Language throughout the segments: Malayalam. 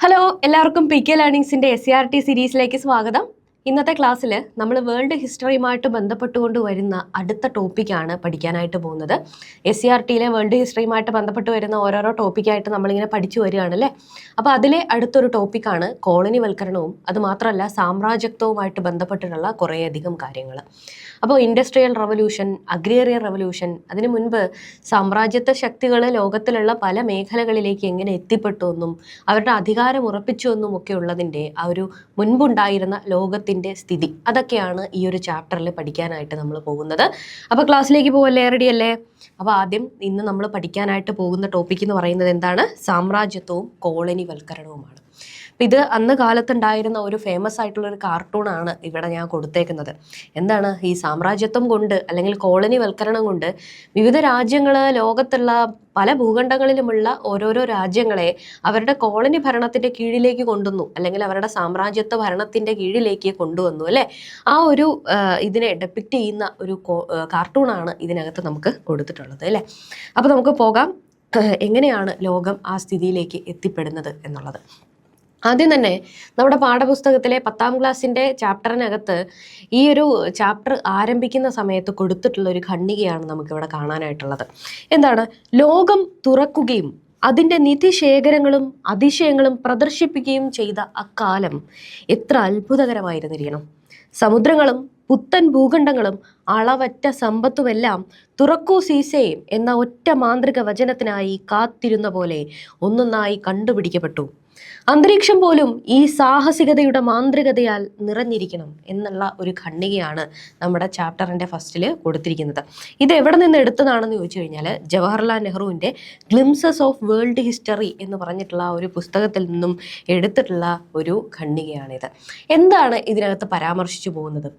ഹലോ, എല്ലാവർക്കും പി കെ ലേണിംഗ്സിന്റെ SCRT സീരീസിലേക്ക് സ്വാഗതം. ഇന്നത്തെ ക്ലാസ്സിൽ നമ്മൾ വേൾഡ് ഹിസ്റ്ററിയുമായിട്ട് ബന്ധപ്പെട്ടുകൊണ്ട് വരുന്ന അടുത്ത ടോപ്പിക്കാണ് പഠിക്കാനായിട്ട് പോകുന്നത്. SCRTയിലെ വേൾഡ് ഹിസ്റ്ററിയുമായിട്ട് ബന്ധപ്പെട്ട് വരുന്ന ഓരോരോ ടോപ്പിക്കായിട്ട് നമ്മളിങ്ങനെ പഠിച്ചു വരികയാണല്ലേ. അപ്പോൾ അതിലെ അടുത്തൊരു ടോപ്പിക്കാണ് കോളനിവൽക്കരണവും അതുമാത്രമല്ല സാമ്രാജ്യത്വവുമായിട്ട് ബന്ധപ്പെട്ടിട്ടുള്ള കുറേയധികം കാര്യങ്ങൾ. അപ്പോൾ ഇൻഡസ്ട്രിയൽ റവല്യൂഷൻ, അഗ്രേറിയൻ റവല്യൂഷൻ, അതിനു മുൻപ് സാമ്രാജ്യത്വ ശക്തികൾ ലോകത്തിലുള്ള പല മേഖലകളിലേക്ക് എങ്ങനെ എത്തിപ്പെട്ടു എന്നും അവരുടെ അധികാരം ഉറപ്പിച്ചു എന്നും ഒക്കെ ഉള്ളതിൻ്റെ ആ ഒരു മുൻപുണ്ടായിരുന്ന ലോകത്തിൻ്റെ സ്ഥിതി, അതൊക്കെയാണ് ഈ ഒരു ചാപ്റ്ററിൽ പഠിക്കാനായിട്ട് നമ്മൾ പോകുന്നത്. അപ്പോൾ ക്ലാസ്സിലേക്ക് പോകല്ലേ? റെഡി അല്ലേ? അപ്പോൾ ആദ്യം ഇന്ന് നമ്മൾ പഠിക്കാനായിട്ട് പോകുന്ന ടോപ്പിക് എന്ന് പറയുന്നത് എന്താണ്? സാമ്രാജ്യത്വവും കോളനിവൽക്കരണവുമാണ്. ഇത് അന്ന് കാലത്തുണ്ടായിരുന്ന ഒരു ഫേമസ് ആയിട്ടുള്ള ഒരു കാർട്ടൂണാണ് ഇവിടെ ഞാൻ കൊടുത്തേക്കുന്നത്. എന്താണ് ഈ സാമ്രാജ്യത്വം കൊണ്ട് അല്ലെങ്കിൽ കോളനിവൽക്കരണം കൊണ്ട് വിവിധ രാജ്യങ്ങൾ, ലോകത്തുള്ള പല ഭൂഖണ്ഡങ്ങളിലുമുള്ള ഓരോരോ രാജ്യങ്ങളെ അവരുടെ കോളനി ഭരണത്തിന്റെ കീഴിലേക്ക് കൊണ്ടുവന്നു, അല്ലെങ്കിൽ അവരുടെ സാമ്രാജ്യത്വ ഭരണത്തിന്റെ കീഴിലേക്ക് കൊണ്ടുവന്നു അല്ലേ. ആ ഒരു ഇതിനെ ഡെപ്പിക്റ്റ് ചെയ്യുന്ന ഒരു കാർട്ടൂണാണ് ഇതിനകത്ത് നമുക്ക് കൊടുത്തിട്ടുള്ളത് അല്ലേ. അപ്പോൾ നമുക്ക് പോകാം, എങ്ങനെയാണ് ലോകം ആ സ്ഥിതിയിലേക്ക് എത്തിപ്പെടുന്നത് എന്നുള്ളത്. ആദ്യം തന്നെ നമ്മുടെ പാഠപുസ്തകത്തിലെ 10ാം ക്ലാസ്സിൻ്റെ ചാപ്റ്ററിനകത്ത് ഈ ഒരു ചാപ്റ്റർ ആരംഭിക്കുന്ന സമയത്ത് കൊടുത്തിട്ടുള്ള ഒരു ഖണ്ഡികയാണ് നമുക്കിവിടെ കാണാനായിട്ടുള്ളത്. എന്താണ്? ലോകം തുറക്കുകയും അതിൻ്റെ നിധിശേഖരങ്ങളും അതിശയങ്ങളും പ്രദർശിപ്പിക്കുകയും ചെയ്ത അക്കാലം എത്ര അത്ഭുതകരമായിരുന്നിരിക്കണം. സമുദ്രങ്ങളും പുത്തൻ ഭൂഖണ്ഡങ്ങളും അളവറ്റ സമ്പത്തുമെല്ലാം തുറക്കൂ സീസേയും എന്ന ഒറ്റ മാന്ത്രിക വചനത്തിനായി കാത്തിരുന്ന പോലെ ഒന്നൊന്നായി കണ്ടുപിടിക്കപ്പെട്ടു. അന്തരീക്ഷം പോലും ഈ സാഹസികതയുടെ മാന്ത്രികതയാൽ നിറഞ്ഞിരിക്കണം എന്നുള്ള ഒരു ഖണ്ഡികയാണ് നമ്മുടെ ചാപ്റ്ററിൻ്റെ ഫസ്റ്റിൽ കൊടുത്തിരിക്കുന്നത്. ഇത് എവിടെ നിന്ന് എടുത്തതാണെന്ന് ചോദിച്ചു കഴിഞ്ഞാൽ ജവഹർലാൽ നെഹ്റുവിൻ്റെ ഗ്ലിംസസ് ഓഫ് വേൾഡ് ഹിസ്റ്ററി എന്ന് പറഞ്ഞിട്ടുള്ള ഒരു പുസ്തകത്തിൽ നിന്നും എടുത്തിട്ടുള്ള ഒരു ഖണ്ഡികയാണിത്. എന്താണ് ഇതിനകത്ത് പരാമർശിച്ചു പോകുന്നത്?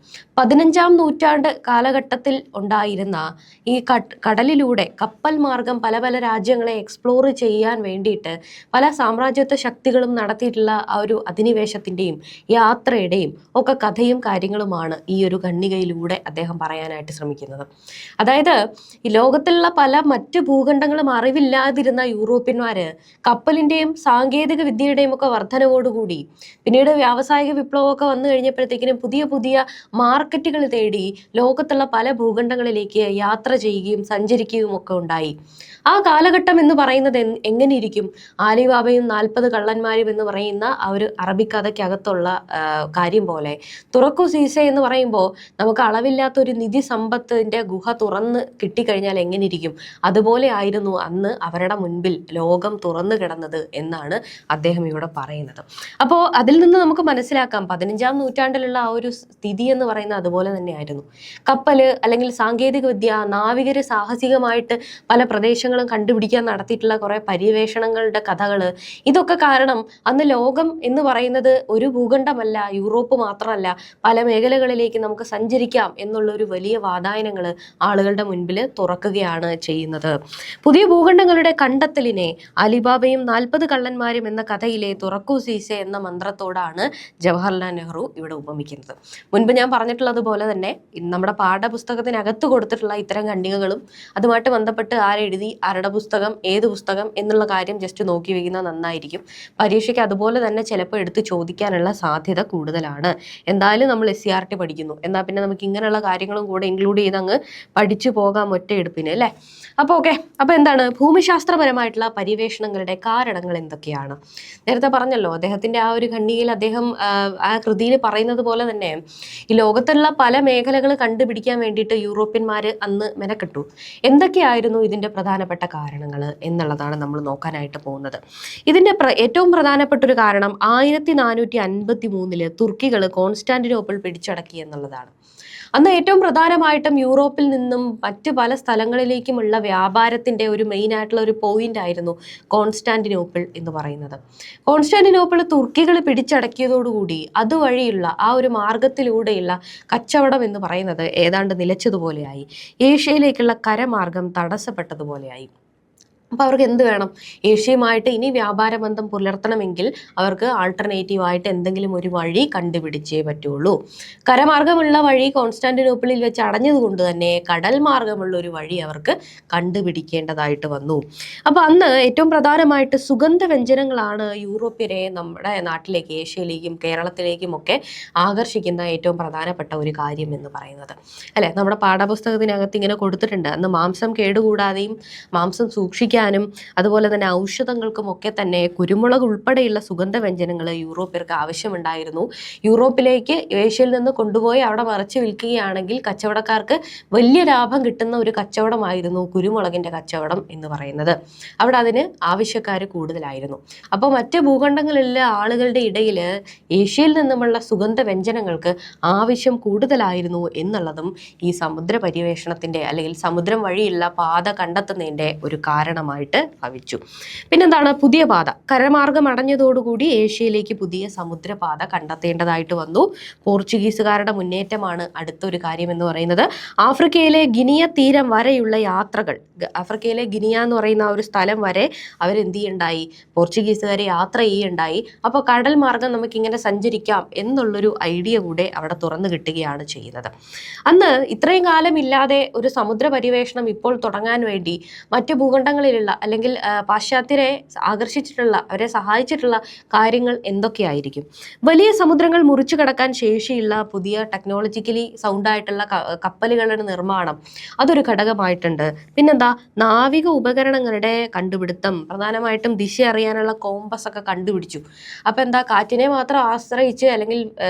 15ാം നൂറ്റാണ്ട് കാലഘട്ടത്തിൽ ഉണ്ടായിരുന്ന ഈ കടലിലൂടെ കപ്പൽ മാർഗം പല പല രാജ്യങ്ങളെ എക്സ്പ്ലോർ ചെയ്യാൻ വേണ്ടിയിട്ട് പല സാമ്രാജ്യത്വ ശക്തികളും നടത്തിയിട്ടുള്ള ആ ഒരു അധിനിവേശത്തിൻ്റെയും യാത്രയുടെയും ഒക്കെ കഥയും കാര്യങ്ങളുമാണ് ഈ ഒരു ഖണ്ഡികയിലൂടെ അദ്ദേഹം പറയാനായിട്ട് ശ്രമിക്കുന്നത്. അതായത് ഈ ലോകത്തിലുള്ള പല മറ്റ് ഭൂഖണ്ഡങ്ങളും അറിവില്ലാതിരുന്ന യൂറോപ്യന്മാര് കപ്പലിൻ്റെയും സാങ്കേതിക വിദ്യയുടെയും ഒക്കെ വർധനവോടുകൂടി പിന്നീട് വ്യാവസായിക വിപ്ലവമൊക്കെ വന്നു കഴിഞ്ഞപ്പോഴത്തേക്കിനും പുതിയ പുതിയ മാർക്കറ്റുകൾ തേടി ലോകത്തുള്ള പല ഭൂഖണ്ഡങ്ങളിലേക്ക് യാത്ര ചെയ്യുകയും സഞ്ചരിക്കുകയും ഒക്കെ ഉണ്ടായി. ആ കാലഘട്ടം എന്ന് പറയുന്നത് എങ്ങനെ ഇരിക്കും? ആലിബാബയും 40 കള്ളന്മാരും എന്ന് പറയുന്ന ആ ഒരു അറബിക്കഥയ്ക്കകത്തുള്ള കാര്യം പോലെ തുറക്കു സീസ എന്ന് പറയുമ്പോൾ നമുക്ക് അളവില്ലാത്തൊരു നിധി സമ്പത്തിന്റെ ഗുഹ തുറന്ന് കിട്ടിക്കഴിഞ്ഞാൽ എങ്ങനെ ഇരിക്കും? അതുപോലെ ആയിരുന്നു അന്ന് അവരുടെ മുൻപിൽ ലോകം തുറന്നു കിടന്നത് എന്നാണ് അദ്ദേഹം ഇവിടെ പറയുന്നത്. അപ്പോൾ അതിൽ നിന്ന് നമുക്ക് മനസ്സിലാക്കാം 15ാം നൂറ്റാണ്ടിലുള്ള ആ ഒരു സ്ഥിതി എന്ന് പറയുന്നത് അതുപോലെ തന്നെയായിരുന്നു. കപ്പല് അല്ലെങ്കിൽ സാങ്കേതിക വിദ്യ, നാവികര് സാഹസികമായിട്ട് പല പ്രദേശങ്ങളും കണ്ടുപിടിക്കാൻ നടത്തിയിട്ടുള്ള കുറെ പര്യവേഷണങ്ങളുടെ കഥകൾ, ഇതൊക്കെ കാരണം അന്ന് ലോകം എന്ന് പറയുന്നത് ഒരു ഭൂഖണ്ഡമല്ല, യൂറോപ്പ് മാത്രമല്ല, പല മേഖലകളിലേക്ക് നമുക്ക് സഞ്ചരിക്കാം എന്നുള്ള ഒരു വലിയ വാതായനങ്ങൾ ആളുകളുടെ മുൻപിൽ തുറക്കുകയാണ് ചെയ്യുന്നത്. പുതിയ ഭൂഖണ്ഡങ്ങളുടെ കണ്ടെത്തലിനെ അലിബാബയും 40 കള്ളന്മാരും എന്ന കഥയിലെ തുറക്കൂ സീസെ എന്ന മന്ത്രത്തോടാണ് ജവഹർലാൽ നെഹ്റു ഇവിടെ ഉപമിക്കുന്നത്. മുൻപ് ഞാൻ പറഞ്ഞിട്ടുള്ളത് പോലെ തന്നെ നമ്മുടെ പാഠപുസ്തകത്തിനകത്ത് കൊടുത്തിട്ടുള്ള ഇത്തരം ഖണ്ഡികകളും അതുമായിട്ട് ബന്ധപ്പെട്ട് ആരെഴുതി, ആരുടെ പുസ്തകം, ഏത് പുസ്തകം എന്നുള്ള കാര്യം ജസ്റ്റ് നോക്കി വയ്ക്കുന്നത് നന്നായിരിക്കും. പരീക്ഷയ്ക്ക് അതുപോലെ തന്നെ ചിലപ്പോൾ എടുത്ത് ചോദിക്കാനുള്ള സാധ്യത കൂടുതലാണ്. എന്തായാലും നമ്മൾ SCRT പഠിക്കുന്നു, എന്നാൽ പിന്നെ നമുക്ക് ഇങ്ങനെയുള്ള കാര്യങ്ങളും കൂടെ ഇൻക്ലൂഡ് ചെയ്ത് അങ്ങ് പഠിച്ചു പോകാം ഒറ്റയെടുപ്പിന് അല്ലേ. അപ്പോൾ ഓക്കെ, അപ്പോൾ എന്താണ് ഭൂമിശാസ്ത്രപരമായിട്ടുള്ള പര്യവേഷണങ്ങളുടെ കാരണങ്ങൾ എന്തൊക്കെയാണ്? നേരത്തെ പറഞ്ഞല്ലോ, അദ്ദേഹത്തിന്റെ ആ ഒരു ഖണ്ഡികയിൽ അദ്ദേഹം ആ കൃതിയിൽ പറയുന്നത് പോലെ തന്നെ ഈ ലോകത്തുള്ള പല മേഖലകൾ കണ്ടുപിടിക്കാൻ വേണ്ടിയിട്ട് യൂറോപ്യന്മാർ അന്ന് മെനക്കെട്ടു. എന്തൊക്കെയായിരുന്നു ഇതിന്റെ പ്രധാനപ്പെട്ട കാരണങ്ങൾ എന്നുള്ളതാണ് നമ്മൾ നോക്കാനായിട്ട് പോകുന്നത്. ഇതിന്റെ ഏറ്റവും പ്രധാനപ്പെട്ട ഒരു കാരണം 1453 തുർക്കികൾ കോൺസ്റ്റാന്റിനോപ്പിൾ പിടിച്ചടക്കി എന്നുള്ളതാണ്. അന്ന് ഏറ്റവും പ്രധാനമായിട്ടും യൂറോപ്പിൽ നിന്നും മറ്റ് പല സ്ഥലങ്ങളിലേക്കുമുള്ള വ്യാപാരത്തിന്റെ ഒരു മെയിൻ ആയിട്ടുള്ള ഒരു പോയിന്റ് ആയിരുന്നു കോൺസ്റ്റാന്റിനോപ്പിൾ എന്ന് പറയുന്നത്. കോൺസ്റ്റാന്റിനോപ്പിൾ തുർക്കികൾ പിടിച്ചടക്കിയതോടുകൂടി അതുവഴിയുള്ള ആ ഒരു മാർഗത്തിലൂടെയുള്ള കച്ചവടം എന്ന് പറയുന്നത് ഏതാണ്ട് നിലച്ചതുപോലെയായി. ഏഷ്യയിലേക്കുള്ള കരമാർഗം തടസ്സപ്പെട്ടതുപോലെയായി. അപ്പോൾ അവർക്ക് എന്ത് വേണം? ഏഷ്യയുമായിട്ട് ഇനി വ്യാപാര ബന്ധം പുലർത്തണമെങ്കിൽ അവർക്ക് ആൾട്ടർനേറ്റീവായിട്ട് എന്തെങ്കിലും ഒരു വഴി കണ്ടുപിടിച്ചേ പറ്റുള്ളൂ. കരമാർഗമുള്ള വഴി കോൺസ്റ്റാന്റിനോപ്പിളിൽ വെച്ച് അടഞ്ഞതുകൊണ്ട് തന്നെ കടൽ മാർഗമുള്ള ഒരു വഴി അവർക്ക് കണ്ടുപിടിക്കേണ്ടതായിട്ട് വന്നു. അപ്പോൾ അന്ന് ഏറ്റവും പ്രധാനമായിട്ട് സുഗന്ധ വ്യഞ്ജനങ്ങളാണ് യൂറോപ്യരെ നമ്മുടെ നാട്ടിലേക്ക്, ഏഷ്യയിലേക്കും കേരളത്തിലേക്കും ഒക്കെ ആകർഷിക്കുന്ന ഏറ്റവും പ്രധാനപ്പെട്ട ഒരു കാര്യം എന്ന് പറയുന്നത്, അല്ലെ? നമ്മുടെ പാഠപുസ്തകത്തിനകത്ത് ഇങ്ങനെ കൊടുത്തിട്ടുണ്ട്, അന്ന് മാംസം കേടുകൂടാതെയും മാംസം സൂക്ഷിക്കാനും അതുപോലെ തന്നെ ഔഷധങ്ങൾക്കും ഒക്കെ തന്നെ കുരുമുളക് ഉൾപ്പെടെയുള്ള സുഗന്ധ വ്യഞ്ജനങ്ങൾ യൂറോപ്യർക്ക് ആവശ്യമുണ്ടായിരുന്നു. യൂറോപ്പിലേക്ക് ഏഷ്യയിൽ നിന്ന് കൊണ്ടുപോയി അവിടെ മറച്ചു വിൽക്കുകയാണെങ്കിൽ കച്ചവടക്കാർക്ക് വലിയ ലാഭം കിട്ടുന്ന ഒരു കച്ചവടമായിരുന്നു കുരുമുളകിന്റെ കച്ചവടം എന്ന് പറയുന്നത്. അവിടെ അതിന് ആവശ്യക്കാർ കൂടുതലായിരുന്നു. അപ്പോൾ മറ്റ് ഭൂഖണ്ഡങ്ങളിലെ ആളുകളുടെ ഇടയിൽ ഏഷ്യയിൽ നിന്നുമുള്ള സുഗന്ധ വ്യഞ്ജനങ്ങൾക്ക് ആവശ്യം കൂടുതലായിരുന്നു എന്നുള്ളതും ഈ സമുദ്ര പര്യവേഷണത്തിന്റെ അല്ലെങ്കിൽ സമുദ്രം വഴിയുള്ള പാത കണ്ടെത്തുന്നതിന്റെ ഒരു കാരണമായിട്ട് ഭവിച്ചു. പിന്നെന്താണ്? പുതിയ പാത. കരമാർഗം അടഞ്ഞതോടുകൂടി ഏഷ്യയിലേക്ക് പുതിയ സമുദ്രപാത കണ്ടെത്തേണ്ടതായിട്ട് വന്നു. പോർച്ചുഗീസുകാരുടെ മുന്നേറ്റമാണ് അടുത്തൊരു കാര്യം എന്ന് പറയുന്നത്. ആഫ്രിക്കയിലെ ഗിനിയ തീരം വരെയുള്ള യാത്രകൾ, ആഫ്രിക്കയിലെ ഗിനിയ എന്ന് പറയുന്ന ആ ഒരു സ്ഥലം വരെ അവരെന്ത് ചെയ്യുണ്ടായി? പോർച്ചുഗീസുകാരെ യാത്ര ചെയ്യുണ്ടായി. അപ്പോൾ കടൽ മാർഗം നമുക്കിങ്ങനെ സഞ്ചരിക്കാം എന്നുള്ളൊരു ഐഡിയ കൂടെ അവിടെ തുറന്നു കിട്ടുകയാണ് ചെയ്യുന്നത്. അന്ന് ഇത്രയും കാലം ഇല്ലാതെ ഒരു സമുദ്ര പര്യവേഷണം ഇപ്പോൾ തുടങ്ങാൻ വേണ്ടി മറ്റ് ഭൂഖണ്ഡങ്ങളിലുള്ള അല്ലെങ്കിൽ പാശ്ചാത്യരെ ആകർഷിച്ചിട്ടുള്ള, അവരെ സഹായിച്ചിട്ടുള്ള കാര്യങ്ങൾ എന്തൊക്കെയായിരിക്കും? വലിയ സമുദ്രങ്ങൾ മുറിച്ചു കടക്കാൻ ശേഷിയുള്ള പുതിയ ടെക്നോളജിക്കലി സൗണ്ടായിട്ടുള്ള കപ്പലുകളുടെ നിർമ്മാണം, അതൊരു ഘടകമായിട്ടുണ്ട്. പിന്നെന്താ? നാവിക ഉപകരണങ്ങളുടെ കണ്ടുപിടുത്തം, പ്രധാനമായിട്ടും ദിശ അറിയാനുള്ള കോമ്പസ് ഒക്കെ കണ്ടുപിടിച്ചു. അപ്പം എന്താ? കാറ്റിനെ മാത്രം ആശ്രയിച്ച് അല്ലെങ്കിൽ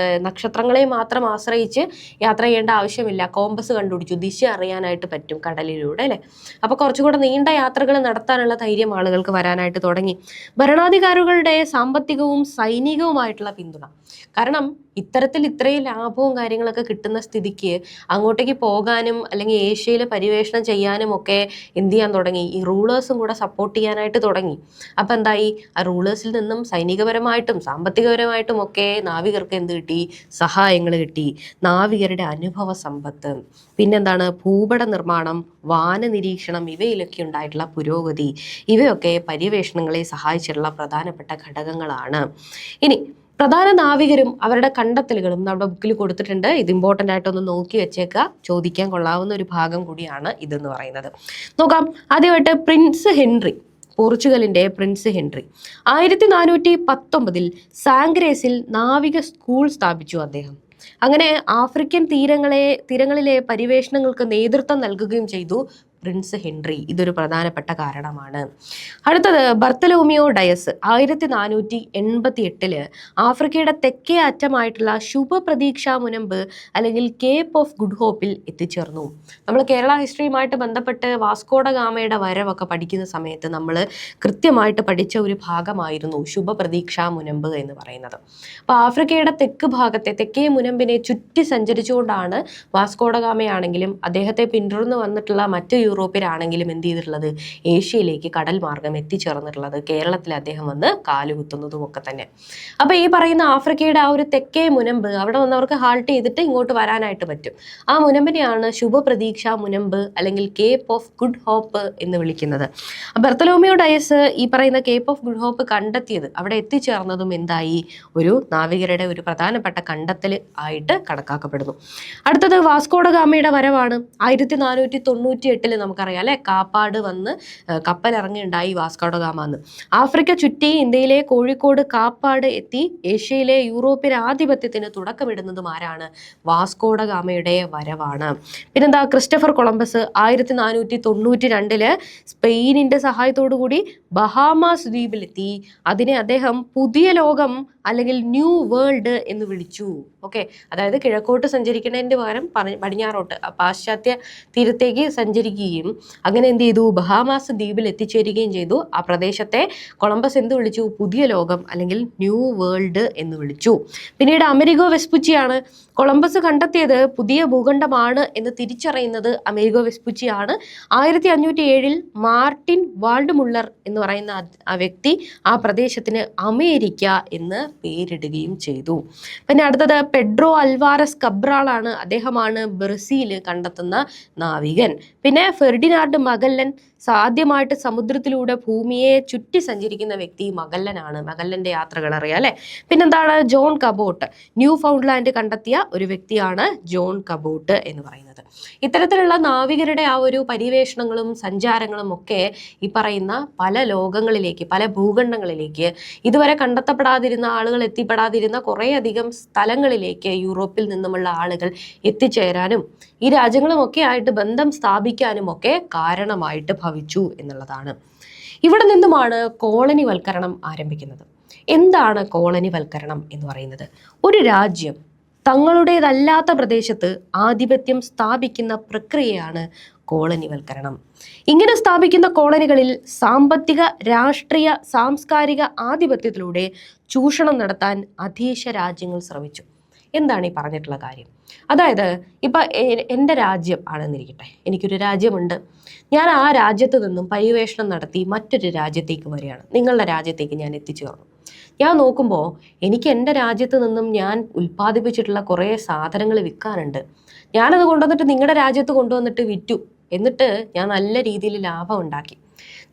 നക്ഷത്രങ്ങളെ മാത്രം ആശ്രയിച്ച് യാത്ര ചെയ്യേണ്ട ആവശ്യമില്ല. കോമ്പസ് കണ്ടുപിടിച്ചു, ദിശ അറിയാനായിട്ട് പറ്റും കടലിലൂടെ, അല്ലേ? അപ്പോൾ കുറച്ചുകൂടെ നീണ്ട യാത്രകൾ നടത്താനുള്ള ധൈര്യം ആളുകൾക്ക് വരാനായിട്ട് തുടങ്ങി. ഭരണാധികാരികളുടെ സാമ്പത്തികവും സൈനികവുമായിട്ടുള്ള പിന്തുണ, കാരണം ഇത്തരത്തിൽ ഇത്രയും ലാഭവും കാര്യങ്ങളൊക്കെ കിട്ടുന്ന സ്ഥിതിക്ക് അങ്ങോട്ടേക്ക് പോകാനും അല്ലെങ്കിൽ ഏഷ്യയിൽ പര്യവേഷണം ചെയ്യാനും ഒക്കെ എന്ത് ചെയ്യാൻ തുടങ്ങി? ഈ റൂളേഴ്സും കൂടെ സപ്പോർട്ട് ചെയ്യാനായിട്ട് തുടങ്ങി. അപ്പം എന്തായി? ആ റൂളേഴ്സിൽ നിന്നും സൈനികപരമായിട്ടും സാമ്പത്തികപരമായിട്ടും ഒക്കെ നാവികർക്ക് എന്ത് കിട്ടി? സഹായങ്ങൾ കിട്ടി. നാവികരുടെ അനുഭവ സമ്പത്ത്, പിന്നെന്താണ്? ഭൂപട നിർമ്മാണം, വാന നിരീക്ഷണം, ഇവയിലൊക്കെ ഉണ്ടായിട്ടുള്ള പുരോഗതി, ഇവയൊക്കെ പര്യവേഷണങ്ങളെ സഹായിച്ചിട്ടുള്ള പ്രധാനപ്പെട്ട ഘടകങ്ങളാണ്. ഇനി പ്രധാന നാവികരും അവരുടെ കണ്ടെത്തലുകളും നമ്മുടെ ബുക്കിൽ കൊടുത്തിട്ടുണ്ട്. ഇത് ഇമ്പോർട്ടൻ്റ് ആയിട്ടൊന്ന് നോക്കി വെച്ചേക്കുക, ചോദിക്കാൻ കൊള്ളാവുന്ന ഒരു ഭാഗം കൂടിയാണ് ഇതെന്ന് പറയുന്നത്. നോക്കാം. ആദ്യമായിട്ട് പ്രിൻസ് ഹെൻറി, പോർച്ചുഗലിന്റെ പ്രിൻസ് ഹെൻറി 1419 സാംഗ്രേസിൽ നാവിക സ്കൂൾ സ്ഥാപിച്ചു അദ്ദേഹം. അങ്ങനെ ആഫ്രിക്കൻ തീരങ്ങളിലെ പര്യവേഷണങ്ങൾക്ക് നേതൃത്വം നൽകുകയും ചെയ്തു പ്രിൻസ് ഹെൻറി. ഇതൊരു പ്രധാനപ്പെട്ട കാരണമാണ്. അടുത്തത് ബർത്തലോമിയോ ഡയസ് 1488 ആഫ്രിക്കയുടെ തെക്കേ അറ്റമായിട്ടുള്ള ശുഭപ്രതീക്ഷാ മുനമ്പ് അല്ലെങ്കിൽ കേപ്പ് ഓഫ് ഗുഡ് ഹോപ്പിൽ എത്തിച്ചേർന്നു. നമ്മൾ കേരള ഹിസ്റ്ററിയുമായിട്ട് ബന്ധപ്പെട്ട് വാസ്കോഡ ഗാമയുടെ വരവൊക്കെ പഠിക്കുന്ന സമയത്ത് നമ്മൾ കൃത്യമായിട്ട് പഠിച്ച ഒരു ഭാഗമായിരുന്നു ശുഭപ്രതീക്ഷാ മുനമ്പ് എന്ന് പറയുന്നത്. അപ്പോൾ ആഫ്രിക്കയുടെ തെക്ക് ഭാഗത്തെ തെക്കേ മുനമ്പിനെ ചുറ്റി സഞ്ചരിച്ചുകൊണ്ടാണ് വാസ്കോഡ ഗാമയാണെങ്കിലും അദ്ദേഹത്തെ പിന്തുടർന്ന് വന്നിട്ടുള്ള മറ്റ് യൂറോപ്യരാണെങ്കിലും എന്ത് ചെയ്തിട്ടുള്ളത്? ഏഷ്യയിലേക്ക് കടൽ മാർഗം എത്തിച്ചേർന്നിട്ടുള്ളത്. കേരളത്തിൽ അദ്ദേഹം വന്ന് കാലുകുത്തുന്നതും ഒക്കെ തന്നെ. അപ്പൊ ഈ പറയുന്ന ആഫ്രിക്കയുടെ ആ ഒരു തെക്കേ മുനമ്പ്, അവിടെ വന്നവർക്ക് ഹാൾട്ട് ചെയ്തിട്ട് ഇങ്ങോട്ട് വരാനായിട്ട് പറ്റും. ആ മുനമ്പിനെയാണ് ശുഭപ്രതീക്ഷ മുനമ്പ് അല്ലെങ്കിൽ കേപ്പ് ഓഫ് ഗുഡ് ഹോപ്പ് എന്ന് വിളിക്കുന്നത്. ബർത്തലോമിയോ ഡയസ് ഈ പറയുന്ന കേപ്പ് ഓഫ് ഗുഡ് ഹോപ്പ് കണ്ടെത്തിയത്, അവിടെ എത്തിച്ചേർന്നതും എന്തായി? ഒരു നാവികരുടെ ഒരു പ്രധാനപ്പെട്ട കണ്ടെത്തൽ ആയിട്ട് കണക്കാക്കപ്പെടുന്നു. അടുത്തത് വാസ്കോഡ ഗാമയുടെ വരവാണ്. 1498 നമുക്കറിയാം അല്ലെ, കാപ്പാട് വന്ന് കപ്പലിറങ്ങിയുണ്ടായി വാസ്കോഡ ഗാമ എന്ന്. ആഫ്രിക്ക ചുറ്റി ഇന്ത്യയിലെ കോഴിക്കോട് കാപ്പാട് എത്തി ഏഷ്യയിലെ യൂറോപ്യൻ ആധിപത്യത്തിന് തുടക്കമിടുന്നതും ആരാണ്? വാസ്കോഡ ഗാമയുടെ വരവാണ്. പിന്നെന്താ? ക്രിസ്റ്റഫർ കൊളംബസ് 1492 സ്പെയിനിന്റെ സഹായത്തോടു കൂടി ബഹാമാസ് ദ്വീപിലെത്തി. അതിനെ അദ്ദേഹം പുതിയ ലോകം അല്ലെങ്കിൽ ന്യൂ വേൾഡ് എന്ന് വിളിച്ചു. ഓക്കെ, അതായത് കിഴക്കോട്ട് സഞ്ചരിക്കുന്നതിന് പകരം പടിഞ്ഞാറോട്ട് പാശ്ചാത്യ തീരത്തേക്ക് സഞ്ചരിക്കുകയും അങ്ങനെ എന്ത് ചെയ്തു? ബഹാമാസ് ദ്വീപിൽ എത്തിച്ചേരുകയും ചെയ്തു. ആ പ്രദേശത്തെ കൊളംബസ് എന്ത് വിളിച്ചു? പുതിയ ലോകം അല്ലെങ്കിൽ ന്യൂ വേൾഡ് എന്ന് വിളിച്ചു. പിന്നീട് അമേരിഗോ വെസ്പുച്ചിയാണ്. കൊളംബസ് കണ്ടെത്തിയത് പുതിയ ഭൂഖണ്ഡമാണ് എന്ന് തിരിച്ചറിയുന്നത് അമേരിഗോ വെസ്പുച്ചിയാണ്. 1507 മാർട്ടിൻ വാൾഡ് മുള്ളർ എന്ന് പറയുന്ന ആ വ്യക്തി ആ പ്രദേശത്തിന് അമേരിക്ക എന്ന് പേരിടുകയും ചെയ്തു. പിന്നെ അടുത്തത് പെഡ്രോ അൽവാരസ് കബ്രാളാണ്. അദ്ദേഹമാണ് ബ്രസീൽ കണ്ടെത്തുന്ന നാവികൻ. പിന്നെ ഫെർഡിനാൻഡ് മഗല്ലൻ ആദ്യമായിട്ട് സമുദ്രത്തിലൂടെ ഭൂമിയെ ചുറ്റി സഞ്ചരിക്കുന്ന വ്യക്തി മഗല്ലനാണ്. മഗല്ലന്റെ യാത്രകൾ അറിയാം അല്ലെ. പിന്നെന്താണ് ജോൺ കബോട്ട്, ന്യൂ ഫൗണ്ട്ലാൻഡ് കണ്ടെത്തിയ ഒരു വ്യക്തിയാണ് ജോൺ കബോട്ട് എന്ന് പറയുന്നത്. ഇത്തരത്തിലുള്ള നാവികരുടെ ആ ഒരു പര്യവേഷണങ്ങളും സഞ്ചാരങ്ങളും ഒക്കെ ഈ പറയുന്ന പല ലോകങ്ങളിലേക്ക്, പല ഭൂഖണ്ഡങ്ങളിലേക്ക്, ഇതുവരെ കണ്ടെത്തപ്പെടാതിരുന്ന ആളുകൾ എത്തിപ്പെടാതിരുന്ന കുറേയധികം സ്ഥലങ്ങളിലേക്ക് യൂറോപ്പിൽ നിന്നുമുള്ള ആളുകൾ എത്തിച്ചേരാനും ഈ രാജ്യങ്ങളുമൊക്കെ ആയിട്ട് ബന്ധം സ്ഥാപിക്കാനും ഒക്കെ കാരണമായിട്ട് ഭവിച്ചു എന്നുള്ളതാണ്. ഇവിടെ നിന്നുമാണ് കോളനിവൽക്കരണം ആരംഭിക്കുന്നത്. എന്താണ് കോളനിവൽക്കരണം എന്ന് പറയുന്നത്? ഒരു രാജ്യം തങ്ങളുടേതല്ലാത്ത പ്രദേശത്ത് ആധിപത്യം സ്ഥാപിക്കുന്ന പ്രക്രിയയാണ് കോളനിവൽക്കരണം. ഇങ്ങനെ സ്ഥാപിക്കുന്ന കോളനികളിൽ സാമ്പത്തിക, രാഷ്ട്രീയ, സാംസ്കാരിക ആധിപത്യത്തിലൂടെ ചൂഷണം നടത്താൻ അധീശ രാജ്യങ്ങൾ ശ്രമിച്ചു. എന്താണ് ഈ പറഞ്ഞിട്ടുള്ള കാര്യം? അതായത് ഇപ്പൊ എൻ്റെ രാജ്യം ആണെന്നിരിക്കട്ടെ, എനിക്കൊരു രാജ്യമുണ്ട്. ഞാൻ ആ രാജ്യത്ത് നിന്നും പര്യവേഷണം നടത്തി മറ്റൊരു രാജ്യത്തേക്ക് വരികയാണ്. നിങ്ങളുടെ രാജ്യത്തേക്ക് ഞാൻ എത്തിച്ചേർന്നു. ഞാൻ നോക്കുമ്പോൾ എനിക്ക് എൻ്റെ രാജ്യത്ത് നിന്നും ഞാൻ ഉൽപ്പാദിപ്പിച്ചിട്ടുള്ള കുറേ സാധനങ്ങൾ വിൽക്കാനുണ്ട്. ഞാനത് കൊണ്ടുവന്നിട്ട് നിങ്ങളുടെ രാജ്യത്ത് കൊണ്ടുവന്നിട്ട് വിറ്റു. എന്നിട്ട് ഞാൻ നല്ല രീതിയിൽ ലാഭം ഉണ്ടാക്കി.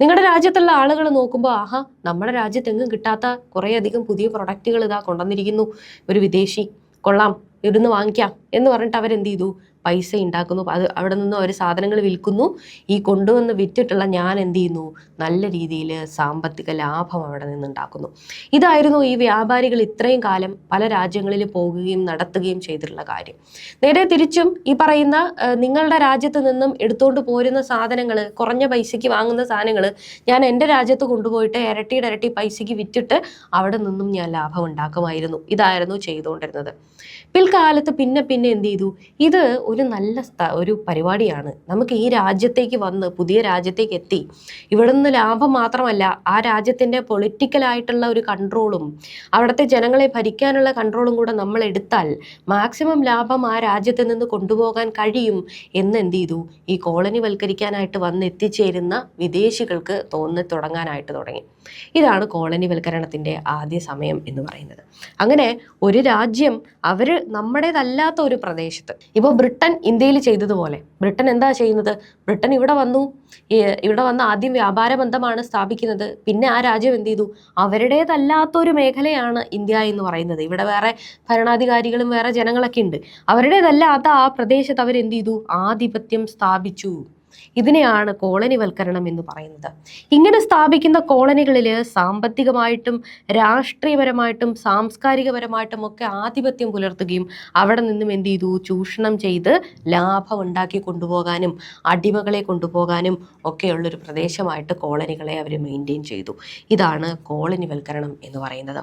നിങ്ങളുടെ രാജ്യത്തുള്ള ആളുകൾ നോക്കുമ്പോൾ ആഹാ, നമ്മുടെ രാജ്യത്തെങ്ങും കിട്ടാത്ത കുറേയധികം പുതിയ പ്രൊഡക്റ്റുകൾ ഇതാ കൊണ്ടുവന്നിരിക്കുന്നു, ഒരു വിദേശി, കൊള്ളാം, ഇവിടുന്ന് വാങ്ങിക്കാം എന്ന് പറഞ്ഞിട്ട് അവരെന്ത് ചെയ്തു? പൈസ ഉണ്ടാക്കുന്നു. അത് അവിടെ നിന്ന് അവർ സാധനങ്ങൾ വിൽക്കുന്നു. ഈ കൊണ്ടുവന്ന് വിറ്റിട്ടുള്ള ഞാൻ എന്ത് ചെയ്യുന്നു? നല്ല രീതിയിൽ സാമ്പത്തിക ലാഭം അവിടെ നിന്നുണ്ടാക്കുന്നു. ഇതായിരുന്നു ഈ വ്യാപാരികൾ ഇത്രയും കാലം പല രാജ്യങ്ങളിൽ പോകുകയും നടത്തുകയും ചെയ്തിട്ടുള്ള കാര്യം. നേരെ തിരിച്ചും ഈ പറയുന്ന നിങ്ങളുടെ രാജ്യത്ത് നിന്നും എടുത്തുകൊണ്ട് പോരുന്ന സാധനങ്ങൾ, കുറഞ്ഞ പൈസയ്ക്ക് വാങ്ങുന്ന സാധനങ്ങൾ ഞാൻ എൻ്റെ രാജ്യത്ത് കൊണ്ടുപോയിട്ട് ഇരട്ടിയുടെ ഇരട്ടി പൈസയ്ക്ക് വിറ്റിട്ട് അവിടെ നിന്നും ഞാൻ ലാഭം ഉണ്ടാക്കുമായിരുന്നു. ഇതായിരുന്നു ചെയ്തുകൊണ്ടിരുന്നത്. പിൽക്കാലത്ത് പിന്നെ എന്ത് ചെയ്തു? ഇത് ഒരു നല്ല ഒരു പരിപാടിയാണ്. നമുക്ക് ഈ രാജ്യത്തേക്ക് വന്ന് പുതിയ രാജ്യത്തേക്ക് എത്തി ഇവിടെ നിന്ന് ലാഭം മാത്രമല്ല, ആ രാജ്യത്തിൻ്റെ പൊളിറ്റിക്കലായിട്ടുള്ള ഒരു കൺട്രോളും അവിടുത്തെ ജനങ്ങളെ ഭരിക്കാനുള്ള കൺട്രോളും കൂടെ നമ്മൾ എടുത്താൽ മാക്സിമം ലാഭം ആ രാജ്യത്ത് നിന്ന് കൊണ്ടുപോകാൻ കഴിയും എന്ന് എന്ത് ചെയ്തു? ഈ കോളനിവൽക്കരിക്കാനായിട്ട് വന്ന് എത്തിച്ചേരുന്ന വിദേശികൾക്ക് തുടങ്ങാനായിട്ട് തുടങ്ങി. ഇതാണ് കോളനിവൽക്കരണത്തിൻ്റെ ആദ്യ സമയം എന്ന് പറയുന്നത്. അങ്ങനെ ഒരു രാജ്യം അവര് നമ്മുടേതല്ലാത്ത ഒരു പ്രദേശത്ത്, ഇപ്പോൾ ബ്രിട്ടൻ ഇന്ത്യയിൽ ചെയ്തതുപോലെ, ബ്രിട്ടൻ എന്താ ചെയ്യുന്നത്? ബ്രിട്ടൻ ഇവിടെ വന്ന് ആദ്യം വ്യാപാര ബന്ധമാണ് സ്ഥാപിക്കുന്നത്. പിന്നെ ആ രാജ്യം എന്ത് ചെയ്തു? അവരുടേതല്ലാത്തൊരു മേഖലയാണ് ഇന്ത്യ എന്ന് പറയുന്നത്. ഇവിടെ വേറെ ഭരണാധികാരികളും വേറെ ജനങ്ങളൊക്കെ ഉണ്ട്. അവരുടേതല്ലാത്ത ആ പ്രദേശത്ത് അവരെന്ത് ചെയ്തു? ആധിപത്യം സ്ഥാപിച്ചു. ഇതിനെയാണ് കോളനിവൽക്കരണം എന്ന് പറയുന്നത്. ഇങ്ങനെ സ്ഥാപിക്കുന്ന കോളനികളിൽ സാമ്പത്തികമായിട്ടും രാഷ്ട്രീയപരമായിട്ടും സാംസ്കാരികപരമായിട്ടും ഒക്കെ ആധിപത്യം പുലർത്തുകയും അവിടെ നിന്നും എന്ത് ചെയ്തു? ചൂഷണം ചെയ്ത് ലാഭം ഉണ്ടാക്കി കൊണ്ടുപോകാനും അടിമകളെ കൊണ്ടുപോകാനും ഒക്കെയുള്ളൊരു പ്രദേശമായിട്ട് കോളനികളെ അവർ മെയിൻറ്റെയിൻ ചെയ്തു. ഇതാണ് കോളനിവൽക്കരണം എന്ന് പറയുന്നത്.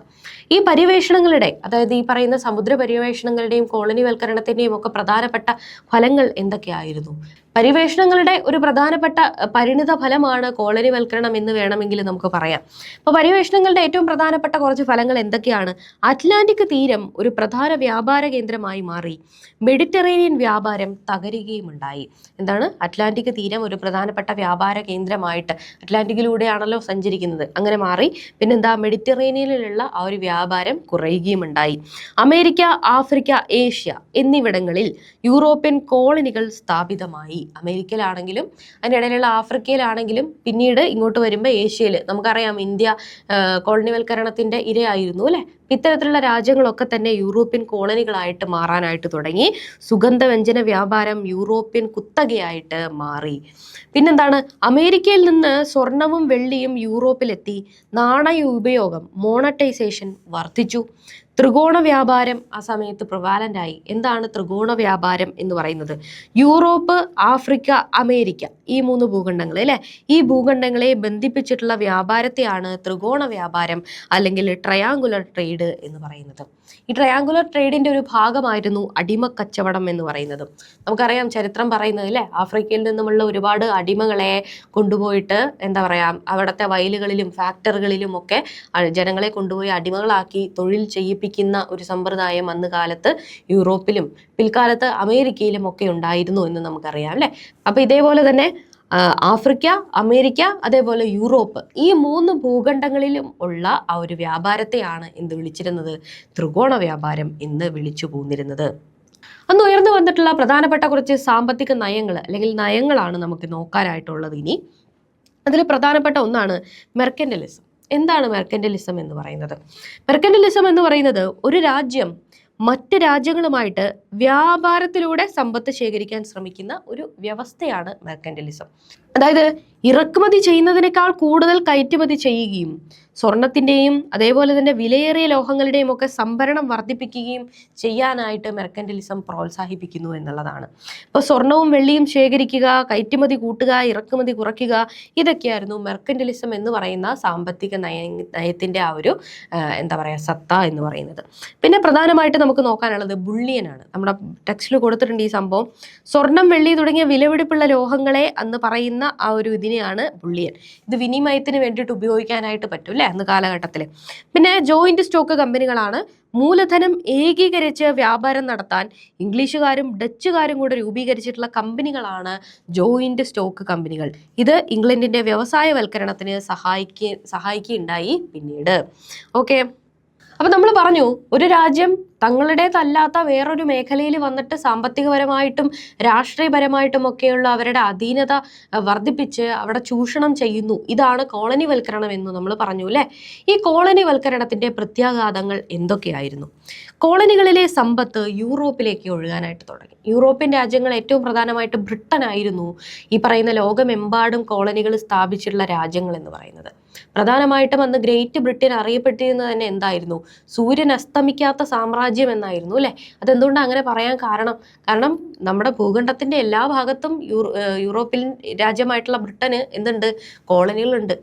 ഈ പര്യവേഷണങ്ങളുടെ, അതായത് ഈ പറയുന്ന സമുദ്ര പര്യവേഷണങ്ങളുടെയും കോളനിവൽക്കരണത്തിൻ്റെയും ഒക്കെ പ്രധാനപ്പെട്ട ഫലങ്ങൾ എന്തൊക്കെയായിരുന്നു? പര്യവേഷണങ്ങളുടെ ഒരു പ്രധാനപ്പെട്ട പരിണിത ഫലമാണ് കോളനിവൽക്കരണം എന്ന് വേണമെങ്കിൽ നമുക്ക് പറയാം. അപ്പോൾ പര്യവേഷണങ്ങളുടെ ഏറ്റവും പ്രധാനപ്പെട്ട കുറച്ച് ഫലങ്ങൾ എന്തൊക്കെയാണ്? അറ്റ്ലാന്റിക് തീരം ഒരു പ്രധാന വ്യാപാര കേന്ദ്രമായി മാറി. മെഡിറ്ററേനിയൻ വ്യാപാരം തകരുകയും ഉണ്ടായി. എന്താണ്? അറ്റ്ലാന്റിക് തീരം ഒരു പ്രധാനപ്പെട്ട വ്യാപാര കേന്ദ്രമായിട്ട്, അറ്റ്ലാന്റിക്കിലൂടെയാണല്ലോ സഞ്ചരിക്കുന്നത്, അങ്ങനെ മാറി. പിന്നെന്താ? മെഡിറ്ററേനിയനിലുള്ള ആ ഒരു വ്യാപാരം കുറയുകയും ഉണ്ടായി. അമേരിക്ക, ആഫ്രിക്ക, ഏഷ്യ എന്നിവിടങ്ങളിൽ യൂറോപ്യൻ കോളനികൾ സ്ഥാപിതമായി. അമേരിക്കയിലാണെങ്കിലും അതിൻ്റെ ഇടയിലുള്ള ആഫ്രിക്കയിലാണെങ്കിലും പിന്നീട് ഇങ്ങോട്ട് വരുമ്പോൾ ഏഷ്യയിൽ, നമുക്കറിയാം ഇന്ത്യ കോളനിവൽക്കരണത്തിൻ്റെ ഇരയായിരുന്നു അല്ലേ. ഇത്തരത്തിലുള്ള രാജ്യങ്ങളൊക്കെ തന്നെ യൂറോപ്യൻ കോളനികളായിട്ട് മാറാനായിട്ട് തുടങ്ങി. സുഗന്ധവ്യഞ്ജന വ്യാപാരം യൂറോപ്യൻ കുത്തകയായിട്ട് മാറി. പിന്നെന്താണ്? അമേരിക്കയിൽ നിന്ന് സ്വർണവും വെള്ളിയും യൂറോപ്പിലെത്തി. നാണയ ഉപയോഗം, മോണറ്റൈസേഷൻ വർദ്ധിച്ചു. ത്രികോണ വ്യാപാരം ആ സമയത്ത് പ്രവാലൻ്റായി. എന്താണ് ത്രികോണ വ്യാപാരം എന്ന് പറയുന്നത്? യൂറോപ്പ്, ആഫ്രിക്ക, അമേരിക്ക, ഈ 3 ഭൂഖണ്ഡങ്ങൾ അല്ലേ, ഈ ഭൂഖണ്ഡങ്ങളെ ബന്ധിപ്പിച്ചിട്ടുള്ള വ്യാപാരത്തെയാണ് ത്രികോണ വ്യാപാരം അല്ലെങ്കിൽ ട്രയാങ്കുലർ ട്രേഡ് എന്ന് പറയുന്നത്. ഈ ട്രയാങ്കുലർ ട്രേഡിൻ്റെ ഒരു ഭാഗമായിരുന്നു അടിമക്കച്ചവടം എന്ന് പറയുന്നത്. നമുക്കറിയാം, ചരിത്രം പറയുന്നത് അല്ലേ, ആഫ്രിക്കയിൽ നിന്നുമുള്ള ഒരുപാട് അടിമകളെ കൊണ്ടുപോയിട്ട് എന്താ പറയുക, അവിടുത്തെ വയലുകളിലും ഫാക്ടറികളിലും ഒക്കെ ജനങ്ങളെ കൊണ്ടുപോയി അടിമകളാക്കി തൊഴിൽ ചെയ്യിപ്പിക്കുന്ന ഒരു സമ്പ്രദായം അന്ന് കാലത്ത് യൂറോപ്പിലും പിൽക്കാലത്ത് അമേരിക്കയിലും ഒക്കെ ഉണ്ടായിരുന്നു എന്ന് നമുക്കറിയാം അല്ലേ. അപ്പോൾ ഇതേപോലെ തന്നെ ആഫ്രിക്ക, അമേരിക്ക, അതേപോലെ യൂറോപ്പ്, ഈ 3 ഭൂഖണ്ഡങ്ങളിലും ഉള്ള ആ ഒരു വ്യാപാരത്തെയാണ് എന്ത് വിളിച്ചിരുന്നത്? ത്രികോണ വ്യാപാരം എന്ന് വിളിച്ചു പോന്നിരുന്നത്. അന്ന് ഉയർന്നു വന്നിട്ടുള്ള പ്രധാനപ്പെട്ട കുറച്ച് സാമ്പത്തിക നയങ്ങൾ അല്ലെങ്കിൽ നയങ്ങളാണ് നമുക്ക് നോക്കാനായിട്ടുള്ളത് ഇനി. അതിൽ പ്രധാനപ്പെട്ട ഒന്നാണ് മെർക്കന്റലിസം. എന്താണ് മെർക്കന്റലിസം എന്ന് പറയുന്നത്? മെർക്കന്റലിസം എന്ന് പറയുന്നത് ഒരു രാജ്യം മറ്റ് രാജ്യങ്ങളുമായിട്ട് വ്യാപാരത്തിലൂടെ സമ്പത്ത് ശേഖരിക്കാൻ ശ്രമിക്കുന്ന ഒരു വ്യവസ്ഥയാണ് മെർക്കന്റലിസം. അതായത് ഇറക്കുമതി ചെയ്യുന്നതിനേക്കാൾ കൂടുതൽ കയറ്റുമതി ചെയ്യുകയും സ്വർണത്തിന്റെയും അതേപോലെ തന്നെ വിലയേറിയ ലോഹങ്ങളുടെയും ഒക്കെ സംഭരണം വർദ്ധിപ്പിക്കുകയും ചെയ്യാനായിട്ട് മെർക്കന്റലിസം പ്രോത്സാഹിപ്പിക്കുന്നു എന്നുള്ളതാണ്. ഇപ്പോൾ സ്വർണവും വെള്ളിയും ശേഖരിക്കുക, കയറ്റുമതി കൂട്ടുക, ഇറക്കുമതി കുറയ്ക്കുക, ഇതൊക്കെയായിരുന്നു മെർക്കന്റലിസം എന്ന് പറയുന്ന സാമ്പത്തിക നയത്തിന്റെ ആ ഒരു എന്താ പറയുക സത്ത എന്ന് പറയുന്നത്. പിന്നെ പ്രധാനമായിട്ട് നമുക്ക് നോക്കാനുള്ളത് ബുള്ളിയനാണ്. നമ്മുടെ ടെക്സ്റ്റിൽ കൊടുത്തിട്ടുണ്ട് ഈ സംഭവം. സ്വർണം, വെള്ളി തുടങ്ങിയ വിലപിടിപ്പുള്ള ലോഹങ്ങളെ അന്ന് പറയുന്ന ആ ഒരു ഇതിനെയാണ് ബുള്ളിയൻ. ഇത് വിനിമയത്തിന് വേണ്ടിയിട്ട് ഉപയോഗിക്കാനായിട്ട് പറ്റും അല്ലേ അന്ന് കാലഘട്ടത്തിൽ. പിന്നെ ജോയിന്റ് സ്റ്റോക്ക് കമ്പനികളാണ്. മൂലധനം ഏകീകരിച്ച് വ്യാപാരം നടത്താൻ ഇംഗ്ലീഷുകാരും ഡച്ചുകാരും കൂടെ രൂപീകരിച്ചിട്ടുള്ള കമ്പനികളാണ് ജോയിന്റ് സ്റ്റോക്ക് കമ്പനികൾ. ഇത് ഇംഗ്ലണ്ടിന്റെ വ്യവസായവൽക്കരണത്തിന് സഹായിക്കുകയുണ്ടായി പിന്നീട്. ഓക്കെ, അപ്പൊ നമ്മൾ പറഞ്ഞു ഒരു രാജ്യം തങ്ങളുടേതല്ലാത്ത വേറൊരു മേഖലയിൽ വന്നിട്ട് സാമ്പത്തികപരമായിട്ടും രാഷ്ട്രീയപരമായിട്ടും ഒക്കെയുള്ള അവരുടെ അധീനത വർദ്ധിപ്പിച്ച് അവിടെ ചൂഷണം ചെയ്യുന്നു. ഇതാണ് കോളനിവൽക്കരണം എന്ന് നമ്മൾ പറഞ്ഞു അല്ലേ. ഈ കോളനിവൽക്കരണത്തിന്റെ പ്രത്യാഘാതങ്ങൾ എന്തൊക്കെയായിരുന്നു? കോളനികളിലെ സമ്പത്ത് യൂറോപ്പിലേക്ക് ഒഴുകാനായിട്ട് തുടങ്ങി. യൂറോപ്യൻ രാജ്യങ്ങൾ, ഏറ്റവും പ്രധാനമായിട്ട് ബ്രിട്ടൻ ആയിരുന്നു ഈ പറയുന്ന ലോകമെമ്പാടും കോളനികൾ സ്ഥാപിച്ചിട്ടുള്ള രാജ്യങ്ങൾ എന്ന് പറയുന്നത്. പ്രധാനമായിട്ടും അന്ന് ഗ്രേറ്റ് ബ്രിട്ടൻ അറിയപ്പെട്ടിരുന്നത് തന്നെ എന്തായിരുന്നു? സൂര്യൻ അസ്തമിക്കാത്ത സാമ്രാജ്യം എന്നായിരുന്നു അല്ലെ. അതെന്തുകൊണ്ടാണ് അങ്ങനെ പറയാൻ കാരണം നമ്മുടെ ഭൂഖണ്ഡത്തിന്റെ എല്ലാ ഭാഗത്തും യൂറോപ്യൻ രാജ്യമായിട്ടുള്ള ബ്രിട്ടന് എന്തുണ്ട്? കോളനികളുണ്ട്.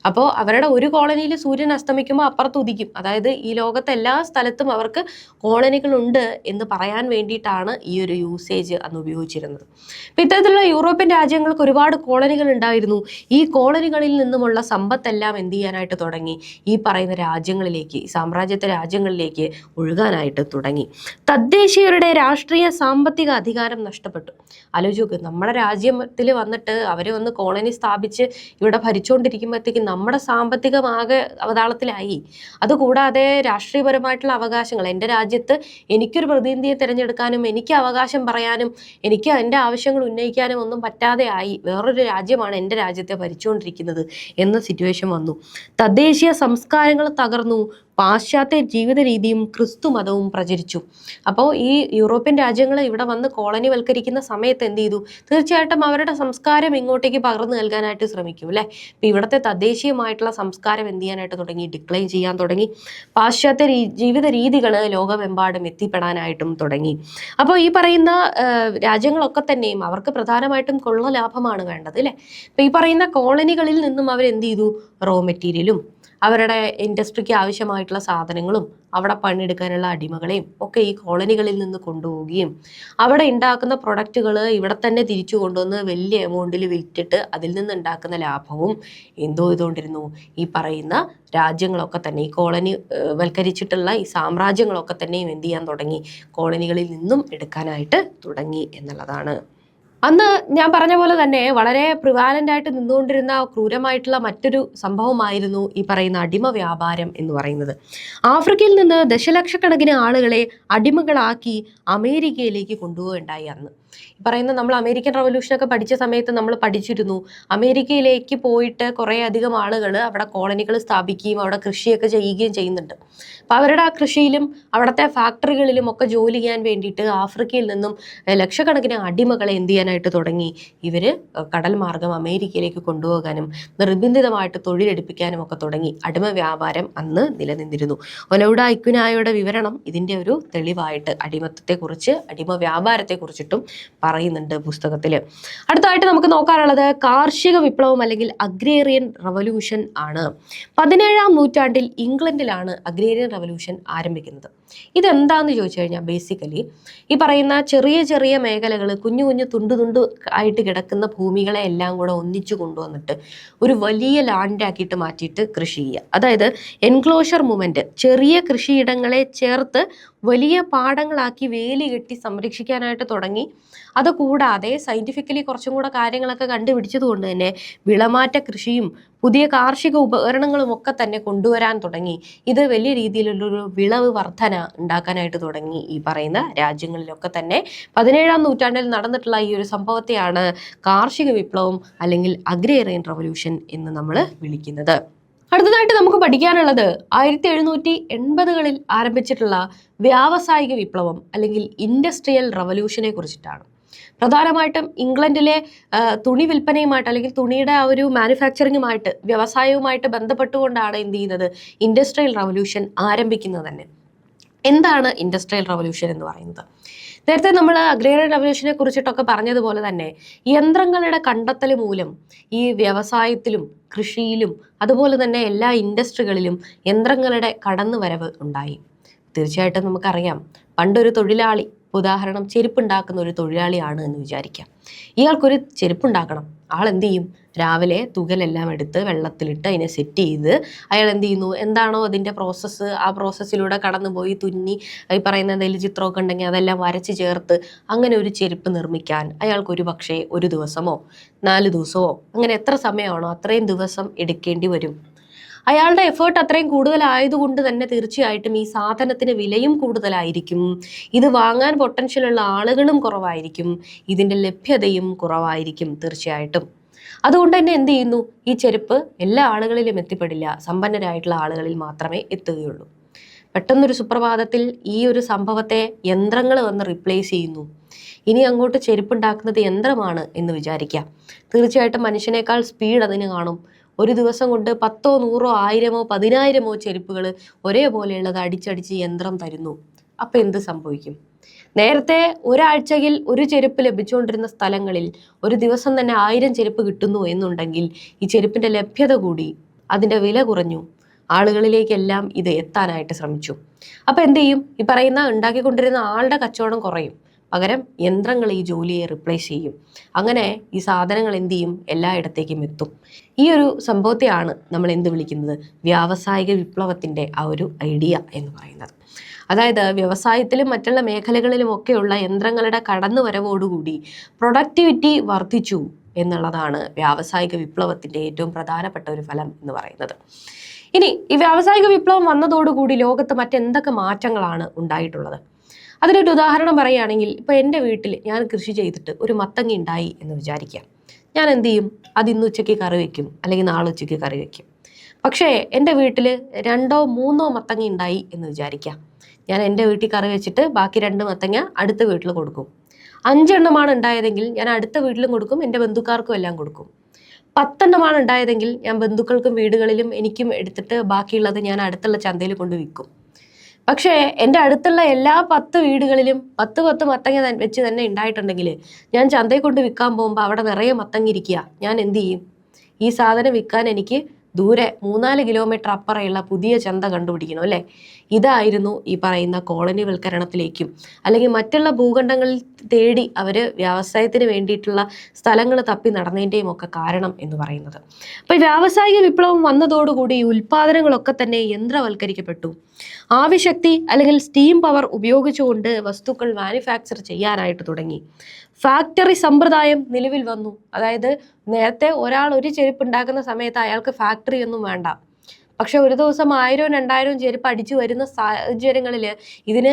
അപ്പോൾ അവരുടെ ഒരു കോളനിയിൽ സൂര്യൻ അസ്തമിക്കുമ്പോൾ അപ്പുറത്ത് ഉദിക്കും. അതായത് ഈ ലോകത്തെ എല്ലാ സ്ഥലത്തും അവർക്ക് കോളനികളുണ്ട് എന്ന് പറയാൻ വേണ്ടിയിട്ടാണ് ഈ ഒരു യൂസേജ് അന്ന് ഉപയോഗിച്ചിരുന്നത്. അപ്പം ഇത്തരത്തിലുള്ള യൂറോപ്യൻ രാജ്യങ്ങൾക്ക് ഒരുപാട് കോളനികൾ ഉണ്ടായിരുന്നു. ഈ കോളനികളിൽ നിന്നുമുള്ള സമ്പത്തെല്ലാം എന്ത് ചെയ്യാനായിട്ട് തുടങ്ങി? ഈ പറയുന്ന രാജ്യങ്ങളിലേക്ക്, സാമ്രാജ്യത്തെ രാജ്യങ്ങളിലേക്ക് ഒഴുകാനായിട്ട് തുടങ്ങി. തദ്ദേശീയരുടെ രാഷ്ട്രീയ സാമ്പത്തിക അധികാരം നഷ്ടപ്പെട്ടു. ആലോചിച്ച് നോക്ക്, നമ്മുടെ രാജ്യത്തിൽ വന്നിട്ട് അവർ വന്ന് കോളനി സ്ഥാപിച്ച് ഇവിടെ ഭരിച്ചുകൊണ്ടിരിക്കുമ്പോഴത്തേക്കും നമ്മുടെ സാമ്പത്തികമാകെ അവതാളത്തിലായി. അതുകൂടാതെ രാഷ്ട്രീയപരമായിട്ടുള്ള അവകാശങ്ങൾ, എൻ്റെ രാജ്യത്ത് എനിക്കൊരു പ്രതിനിധിയെ തിരഞ്ഞെടുക്കാനും എനിക്ക് അവകാശം പറയാനും എനിക്ക് എൻ്റെ ആവശ്യങ്ങൾ ഉന്നയിക്കാനും ഒന്നും പറ്റാതെ ആയി. വേറൊരു രാജ്യമാണ് എൻ്റെ രാജ്യത്തെ ഭരിച്ചുകൊണ്ടിരിക്കുന്നത് എന്ന സിറ്റുവേഷൻ വന്നു. തദ്ദേശീയ സംസ്കാരങ്ങൾ തകർന്നു. പാശ്ചാത്യ ജീവിത രീതിയും ക്രിസ്തു മതവും പ്രചരിച്ചു. അപ്പോൾ ഈ യൂറോപ്യൻ രാജ്യങ്ങൾ ഇവിടെ വന്ന് കോളനിവൽക്കരിക്കുന്ന സമയത്ത് എന്ത് ചെയ്തു? തീർച്ചയായിട്ടും അവരുടെ സംസ്കാരം ഇങ്ങോട്ടേക്ക് പകർന്നു നൽകാനായിട്ട് ശ്രമിക്കും അല്ലേ. ഇപ്പം ഇവിടുത്തെ തദ്ദേശീയമായിട്ടുള്ള സംസ്കാരം എന്ത് ചെയ്യാനായിട്ട് തുടങ്ങി? ഡിക്ലൈൻ ചെയ്യാൻ തുടങ്ങി. പാശ്ചാത്യ ജീവിത രീതികൾ ലോകമെമ്പാടും എത്തിപ്പെടാനായിട്ടും തുടങ്ങി. അപ്പോൾ ഈ പറയുന്ന രാജ്യങ്ങളൊക്കെ തന്നെയും അവർക്ക് പ്രധാനമായിട്ടും കൊള്ള ലാഭമാണ് വേണ്ടത് അല്ലേ. അപ്പം ഈ പറയുന്ന കോളനികളിൽ നിന്നും അവരെന്ത് ചെയ്തു? റോ മെറ്റീരിയലും അവരുടെ ഇൻഡസ്ട്രിക്ക് ആവശ്യമായിട്ടുള്ള സാധനങ്ങളും അവിടെ പണിയെടുക്കാനുള്ള അടിമകളെയും ഒക്കെ ഈ കോളനികളിൽ നിന്ന് കൊണ്ടുപോവുകയും അവിടെ ഉണ്ടാക്കുന്ന പ്രൊഡക്റ്റുകൾ ഇവിടെ തന്നെ തിരിച്ചു കൊണ്ടുവന്ന് വലിയ എമൗണ്ടിൽ വിറ്റിട്ട് അതിൽ നിന്ന് ഉണ്ടാക്കുന്ന ലാഭവും എന്തോ ചെയ്തുകൊണ്ടിരുന്നു? ഈ പറയുന്ന രാജ്യങ്ങളൊക്കെ തന്നെ, ഈ കോളനി വൽക്കരിച്ചിട്ടുള്ള ഈ സാമ്രാജ്യങ്ങളൊക്കെ തന്നെയും എന്ത് ചെയ്യാൻ തുടങ്ങി? കോളനികളിൽ നിന്നും എടുക്കാനായിട്ട് തുടങ്ങി എന്നുള്ളതാണ്. അന്ന് ഞാൻ പറഞ്ഞ പോലെ തന്നെ വളരെ പ്രിവാലന്റ് ആയിട്ട് നിന്നുകൊണ്ടിരുന്ന ക്രൂരമായിട്ടുള്ള മറ്റൊരു സംഭവമായിരുന്നു ഈ പറയുന്ന അടിമ വ്യാപാരം എന്ന് പറയുന്നത്. ആഫ്രിക്കയിൽ നിന്ന് ദശലക്ഷക്കണക്കിന് ആളുകളെ അടിമകളാക്കി അമേരിക്കയിലേക്ക് കൊണ്ടുപോവുകയുണ്ടായി. അന്ന് ഈ പറയുന്ന നമ്മൾ അമേരിക്കൻ റവല്യൂഷനൊക്കെ പഠിച്ച സമയത്ത് നമ്മൾ പഠിച്ചിരുന്നു, അമേരിക്കയിലേക്ക് പോയിട്ട് കുറേ അധികം ആളുകൾ അവിടെ കോളനികൾ സ്ഥാപിക്കുകയും അവിടെ കൃഷിയൊക്കെ ചെയ്യുകയും ചെയ്യുന്നുണ്ട്. അപ്പം അവരുടെ ആ കൃഷിയിലും അവിടുത്തെ ഫാക്ടറികളിലും ഒക്കെ ജോലി ചെയ്യാൻ വേണ്ടിയിട്ട് ആഫ്രിക്കയിൽ നിന്നും ലക്ഷക്കണക്കിന് അടിമകളെ എന്ത് ചെയ്യാനായിട്ട് തുടങ്ങി? ഇവർ കടൽ മാർഗം അമേരിക്കയിലേക്ക് കൊണ്ടുപോകാനും നിർബന്ധിതമായിട്ട് തൊഴിലെടുപ്പിക്കാനും ഒക്കെ തുടങ്ങി. അടിമ വ്യാപാരം അന്ന് നിലനിന്നിരുന്നു. ഒലൗഡ ഇക്വിനായോയുടെ വിവരണം ഇതിൻ്റെ ഒരു തെളിവായിട്ട് അടിമത്തത്തെക്കുറിച്ച്, അടിമ വ്യാപാരത്തെക്കുറിച്ചിട്ടും പറയുന്നുണ്ട് പുസ്തകത്തിൽ. അടുത്തായിട്ട് നമുക്ക് നോക്കാനുള്ളത് കാർഷിക വിപ്ലവം അല്ലെങ്കിൽ അഗ്രേറിയൻ റവല്യൂഷൻ ആണ്. 17-ാം നൂറ്റാണ്ടിൽ ഇംഗ്ലണ്ടിലാണ് അഗ്രേറിയൻ റവല്യൂഷൻ ആരംഭിക്കുന്നത്. ഇതെന്താണെന്ന് ചോദിച്ചു കഴിഞ്ഞാൽ ബേസിക്കലി ഈ പറയുന്ന ചെറിയ ചെറിയ മേഖലകൾ, കുഞ്ഞു കുഞ്ഞു തുണ്ടു ആയിട്ട് കിടക്കുന്ന ഭൂമികളെ എല്ലാം കൂടെ ഒന്നിച്ചു കൊണ്ടുവന്നിട്ട് ഒരു വലിയ ലാൻഡാക്കിയിട്ട് മാറ്റിയിട്ട് കൃഷി ചെയ്യുക. അതായത് എൻക്ലോഷർ മൂവ്മെന്റ്, ചെറിയ കൃഷിയിടങ്ങളെ ചേർത്ത് വലിയ പാടങ്ങളാക്കി വേലി കെട്ടി സംരക്ഷിക്കാനായിട്ട് തുടങ്ങി. അതുകൂടാതെ സയന്റിഫിക്കലി കുറച്ചും കൂടെ കാര്യങ്ങളൊക്കെ കണ്ടുപിടിച്ചത് കൊണ്ട് തന്നെ വിളമാറ്റ കൃഷിയും പുതിയ കാർഷിക ഉപകരണങ്ങളും ഒക്കെ തന്നെ കൊണ്ടുവരാൻ തുടങ്ങി. ഇത് വലിയ രീതിയിലുള്ളൊരു വിളവ് വർധന ഉണ്ടാക്കാനായിട്ട് തുടങ്ങി ഈ പറയുന്ന രാജ്യങ്ങളിലൊക്കെ തന്നെ. 17-ാം നൂറ്റാണ്ടിൽ നടന്നിട്ടുള്ള ഈ ഒരു സംഭവത്തെയാണ് കാർഷിക വിപ്ലവം അല്ലെങ്കിൽ അഗ്രേറിയൻ റവല്യൂഷൻ എന്ന് നമ്മൾ വിളിക്കുന്നത്. അടുത്തതായിട്ട് നമുക്ക് പഠിക്കാനുള്ളത് 1780-കളിൽ ആരംഭിച്ചിട്ടുള്ള വ്യാവസായിക വിപ്ലവം അല്ലെങ്കിൽ ഇൻഡസ്ട്രിയൽ റവല്യൂഷനെ കുറിച്ചിട്ടാണ്. പ്രധാനമായിട്ടും ഇംഗ്ലണ്ടിലെ തുണി വിൽപ്പനയുമായിട്ട് അല്ലെങ്കിൽ തുണിയുടെ ആ ഒരു മാനുഫാക്ചറിങ്ങുമായിട്ട്, വ്യവസായവുമായിട്ട് ബന്ധപ്പെട്ടുകൊണ്ടാണ് എന്ത് ചെയ്യുന്നത്, ഇൻഡസ്ട്രിയൽ റവല്യൂഷൻ ആരംഭിക്കുന്നത് തന്നെ. എന്താണ് ഇൻഡസ്ട്രിയൽ റവല്യൂഷൻ എന്ന് പറയുന്നത്? നേരത്തെ നമ്മൾ അഗ്രേറിയൻ റവല്യൂഷനെ കുറിച്ചിട്ടൊക്കെ പറഞ്ഞതുപോലെ തന്നെ യന്ത്രങ്ങളുടെ കണ്ടെത്തൽ മൂലം ഈ വ്യവസായത്തിലും കൃഷിയിലും അതുപോലെ തന്നെ എല്ലാ ഇൻഡസ്ട്രികളിലും യന്ത്രങ്ങളുടെ കടന്നുവരവ് ഉണ്ടായി. തീർച്ചയായിട്ടും നമുക്കറിയാം, പണ്ടൊരു തൊഴിലാളി, ഉദാഹരണം ചെരുപ്പുണ്ടാക്കുന്ന ഒരു തൊഴിലാളിയാണ് എന്ന് വിചാരിക്കാം. ഇയാൾക്കൊരു ചെരുപ്പുണ്ടാക്കണം. ആൾ എന്ത് ചെയ്യും? രാവിലെ തുകലെല്ലാം എടുത്ത് വെള്ളത്തിലിട്ട് അതിനെ സെറ്റ് ചെയ്ത് അയാൾ എന്ത് ചെയ്യുന്നു, എന്താണോ അതിൻ്റെ പ്രോസസ്സ്, ആ പ്രോസസ്സിലൂടെ കടന്നുപോയി തുന്നി, ഈ പറയുന്ന എന്തെങ്കിലും ചിത്രമൊക്കെ ഉണ്ടെങ്കിൽ അതെല്ലാം വരച്ച് ചേർത്ത് അങ്ങനെ ഒരു ചെരുപ്പ് നിർമ്മിക്കാൻ അയാൾക്ക് ഒരു പക്ഷേ 1 ദിവസമോ 4 ദിവസമോ അങ്ങനെ എത്ര സമയമാണോ അത്രയും ദിവസം എടുക്കേണ്ടി വരും. അയാളുടെ എഫേർട്ട് അത്രയും കൂടുതലായതുകൊണ്ട് തന്നെ തീർച്ചയായിട്ടും ഈ സാധനത്തിന് വിലയും കൂടുതലായിരിക്കും. ഇത് വാങ്ങാൻ പൊട്ടൻഷ്യലുള്ള ആളുകളും കുറവായിരിക്കും. ഇതിൻ്റെ ലഭ്യതയും കുറവായിരിക്കും തീർച്ചയായിട്ടും. അതുകൊണ്ട് തന്നെ എന്ത് ചെയ്യുന്നു, ഈ ചെരുപ്പ് എല്ലാ ആളുകളിലും എത്തിപ്പെടില്ല, സമ്പന്നരായിട്ടുള്ള ആളുകളിൽ മാത്രമേ എത്തുകയുള്ളൂ. പെട്ടെന്നൊരു സുപ്രഭാതത്തിൽ ഈ ഒരു സംഭവത്തെ യന്ത്രങ്ങൾ വന്ന് റിപ്ലേസ് ചെയ്യുന്നു. ഇനി അങ്ങോട്ട് ചെരുപ്പുണ്ടാക്കുന്നത് യന്ത്രമാണ് എന്ന് വിചാരിക്കാം. തീർച്ചയായിട്ടും മനുഷ്യനേക്കാൾ സ്പീഡ് അതിന് കാണും. ഒരു ദിവസം കൊണ്ട് 10, 100, 1000, 10,000 ചെരുപ്പുകൾ ഒരേപോലെയുള്ളത് അടിച്ചടിച്ച് യന്ത്രം തരുന്നു. അപ്പം എന്ത് സംഭവിക്കും? നേരത്തെ ഒരാഴ്ചയിൽ ഒരു ചെരുപ്പ് ലഭിച്ചുകൊണ്ടിരുന്ന സ്ഥലങ്ങളിൽ ഒരു ദിവസം തന്നെ 1000 ചെരുപ്പ് കിട്ടുന്നു എന്നുണ്ടെങ്കിൽ ഈ ചെരുപ്പിൻ്റെ ലഭ്യത കൂടി, അതിൻ്റെ വില കുറഞ്ഞു, ആളുകളിലേക്കെല്ലാം ഇത് എത്താനായിട്ട് ശ്രമിച്ചു. അപ്പം എന്ത് ചെയ്യും? ഈ പറയുന്ന ഉണ്ടാക്കിക്കൊണ്ടിരുന്ന ആളുടെ കച്ചവടം കുറയും. പകരം യന്ത്രങ്ങൾ ഈ ജോലിയെ റിപ്ലേസ് ചെയ്യും. അങ്ങനെ ഈ സാധനങ്ങൾ എന്ത് ചെയ്യും? എല്ലായിടത്തേക്കും എത്തും. ഈ ഒരു സംഭവത്തെയാണ് നമ്മൾ എന്ത് വിളിക്കുന്നത്? വ്യാവസായിക വിപ്ലവത്തിൻ്റെ ആ ഒരു ഐഡിയ എന്ന് പറയുന്നത്. അതായത് വ്യവസായത്തിലും മറ്റുള്ള മേഖലകളിലും ഒക്കെയുള്ള യന്ത്രങ്ങളുടെ കടന്നുവരവോടുകൂടി പ്രൊഡക്ടിവിറ്റി വർദ്ധിച്ചു എന്നുള്ളതാണ് വ്യാവസായിക വിപ്ലവത്തിൻ്റെ ഏറ്റവും പ്രധാനപ്പെട്ട ഒരു ഫലം എന്ന് പറയുന്നത്. ഇനി ഈ വ്യാവസായിക വിപ്ലവം വന്നതോടുകൂടി ലോകത്ത് മറ്റെന്തൊക്കെ മാറ്റങ്ങളാണ് ഉണ്ടായിട്ടുള്ളത്? അതിനൊരു ഉദാഹരണം പറയുകയാണെങ്കിൽ, ഇപ്പോൾ എൻ്റെ വീട്ടിൽ ഞാൻ കൃഷി ചെയ്തിട്ട് ഒരു മത്തങ്ങ ഉണ്ടായി എന്ന് വിചാരിക്കാം. ഞാൻ എന്ത് ചെയ്യും? അത് ഇന്ന് ഉച്ചയ്ക്ക് കറി വയ്ക്കും, അല്ലെങ്കിൽ നാളെ ഉച്ചയ്ക്ക് കറി വയ്ക്കും. പക്ഷേ എൻ്റെ വീട്ടിൽ 2, 3 മത്തങ്ങ ഉണ്ടായി എന്ന് വിചാരിക്കാം. ഞാൻ എൻ്റെ വീട്ടിൽ കറി വെച്ചിട്ട് ബാക്കി 2 മത്തങ്ങ അടുത്ത വീട്ടിൽ കൊടുക്കും. 5 എണ്ണമാണ് ഉണ്ടായതെങ്കിൽ ഞാൻ അടുത്ത വീട്ടിലും കൊടുക്കും, എൻ്റെ ബന്ധുക്കാർക്കും എല്ലാം കൊടുക്കും. 10 എണ്ണമാണ് ഉണ്ടായതെങ്കിൽ ഞാൻ ബന്ധുക്കൾക്കും വീടുകളിലും എനിക്കും എടുത്തിട്ട് ബാക്കിയുള്ളത് ഞാൻ അടുത്തുള്ള ചന്തയിൽ കൊണ്ട് വിൽക്കും. പക്ഷേ എൻ്റെ അടുത്തുള്ള എല്ലാ 10 വീടുകളിലും 10 മത്തങ്ങ വെച്ച് തന്നെ ഉണ്ടായിട്ടുണ്ടെങ്കിൽ ഞാൻ ചന്തയിൽ കൊണ്ട് വിൽക്കാൻ പോകുമ്പോൾ അവിടെ നിറയെ മത്തങ്ങ ഇരിക്കുക. ഞാൻ എന്ത് ചെയ്യും? ഈ സാധനം വിൽക്കാൻ എനിക്ക് ദൂരെ 3-4 കിലോമീറ്റർ അപ്പുറമുള്ള പുതിയ ചന്ത കണ്ടുപിടിക്കണം അല്ലേ? ഇതായിരുന്നു ഈ പറയുന്ന കോളനിവൽക്കരണത്തിലേക്കും അല്ലെങ്കിൽ മറ്റുള്ള ഭൂഖണ്ഡങ്ങളിൽ തേടി അവർ വ്യവസായത്തിന് വേണ്ടിയിട്ടുള്ള സ്ഥലങ്ങൾ തപ്പി നടന്നതിൻ്റെയും ഒക്കെ കാരണം എന്ന് പറയുന്നത്. അപ്പോൾ വ്യാവസായിക വിപ്ലവം വന്നതോടുകൂടി ഈ ഉൽപ്പാദനങ്ങളൊക്കെ തന്നെ യന്ത്രവൽക്കരിക്കപ്പെട്ടു. ആവിശക്തി അല്ലെങ്കിൽ സ്റ്റീം പവർ ഉപയോഗിച്ചുകൊണ്ട് വസ്തുക്കൾ മാനുഫാക്ചർ ചെയ്യാനായിട്ട് തുടങ്ങി. ഫാക്ടറി സമ്പ്രദായം നിലവിൽ വന്നു. അതായത് നേരത്തെ ഒരാൾ ഒരു ചെരുപ്പ് ഉണ്ടാക്കുന്ന സമയത്ത് അയാൾക്ക് ഫാക്ടറി ഒന്നും വേണ്ട. പക്ഷെ ഒരു ദിവസം 1000, 2000 ചെരുപ്പ് അടിച്ചു വരുന്ന സാഹചര്യങ്ങളിൽ ഇതിന്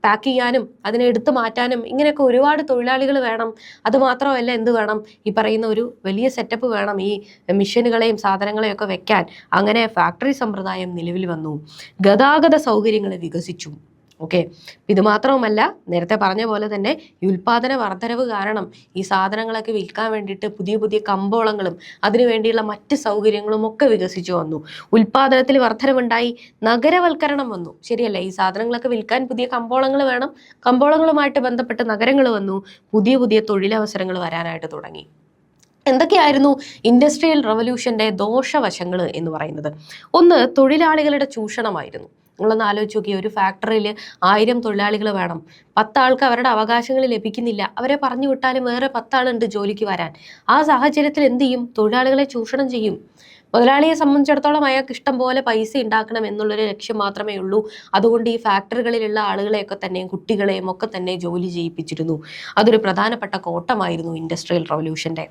പാക്ക് ചെയ്യാനും അതിനെ എടുത്തു മാറ്റാനും ഇങ്ങനെയൊക്കെ ഒരുപാട് തൊഴിലാളികൾ വേണം. അതുമാത്രമല്ല, എന്ത് വേണം? ഈ പറയുന്ന ഒരു വലിയ സെറ്റപ്പ് വേണം ഈ മിഷനുകളെയും സാധനങ്ങളെയും ഒക്കെ വെക്കാൻ. അങ്ങനെ ഫാക്ടറി സമ്പ്രദായം നിലവിൽ വന്നു. ഗതാഗത സൗകര്യങ്ങൾ വികസിച്ചു. ഓക്കെ, ഇത് മാത്രവുമല്ല, നേരത്തെ പറഞ്ഞ പോലെ തന്നെ ഈ ഉൽപ്പാദന വർധനവ് കാരണം ഈ സാധനങ്ങളൊക്കെ വിൽക്കാൻ വേണ്ടിയിട്ട് പുതിയ പുതിയ കമ്പോളങ്ങളും അതിനു വേണ്ടിയുള്ള മറ്റ് സൗകര്യങ്ങളും ഒക്കെ വികസിച്ചു വന്നു. ഉൽപ്പാദനത്തിൽ വർധനവുണ്ടായി. നഗരവൽക്കരണം വന്നു. ശരിയല്ലേ? ഈ സാധനങ്ങളൊക്കെ വിൽക്കാൻ പുതിയ കമ്പോളങ്ങൾ വേണം. കമ്പോളങ്ങളുമായിട്ട് ബന്ധപ്പെട്ട് നഗരങ്ങൾ വന്നു. പുതിയ പുതിയ തൊഴിലവസരങ്ങൾ വരാനായിട്ട് തുടങ്ങി. എന്തൊക്കെയായിരുന്നു ഇൻഡസ്ട്രിയൽ റവല്യൂഷന്റെ ദോഷവശങ്ങൾ എന്ന് പറയുന്നത്? ഒന്ന്, തൊഴിലാളികളുടെ ചൂഷണമായിരുന്നു. നിങ്ങളൊന്ന് ആലോചിച്ച് നോക്കി, ഒരു ഫാക്ടറിയിൽ 1000 തൊഴിലാളികൾ വേണം, 10 ആൾക്ക് അവരുടെ അവകാശങ്ങൾ ലഭിക്കുന്നില്ല, അവരെ പറഞ്ഞു വിട്ടാലും വേറെ 10 ആളുണ്ട് ജോലിക്ക് വരാൻ. ആ സാഹചര്യത്തിൽ എന്ത് ചെയ്യും? തൊഴിലാളികളെ ചൂഷണം ചെയ്യും. മുതലാളിയെ സംബന്ധിച്ചിടത്തോളം അയാൾക്ക് ഇഷ്ടം പോലെ പൈസ ഉണ്ടാക്കണം എന്നുള്ളൊരു ലക്ഷ്യം മാത്രമേ ഉള്ളൂ. അതുകൊണ്ട് ഈ ഫാക്ടറികളിലുള്ള ആളുകളെയൊക്കെ തന്നെയും കുട്ടികളെയും ഒക്കെ തന്നെ ജോലി ചെയ്യിപ്പിച്ചിരുന്നു. അതൊരു പ്രധാനപ്പെട്ട കോട്ടമായിരുന്നു ഇൻഡസ്ട്രിയൽ റവല്യൂഷന്റെ.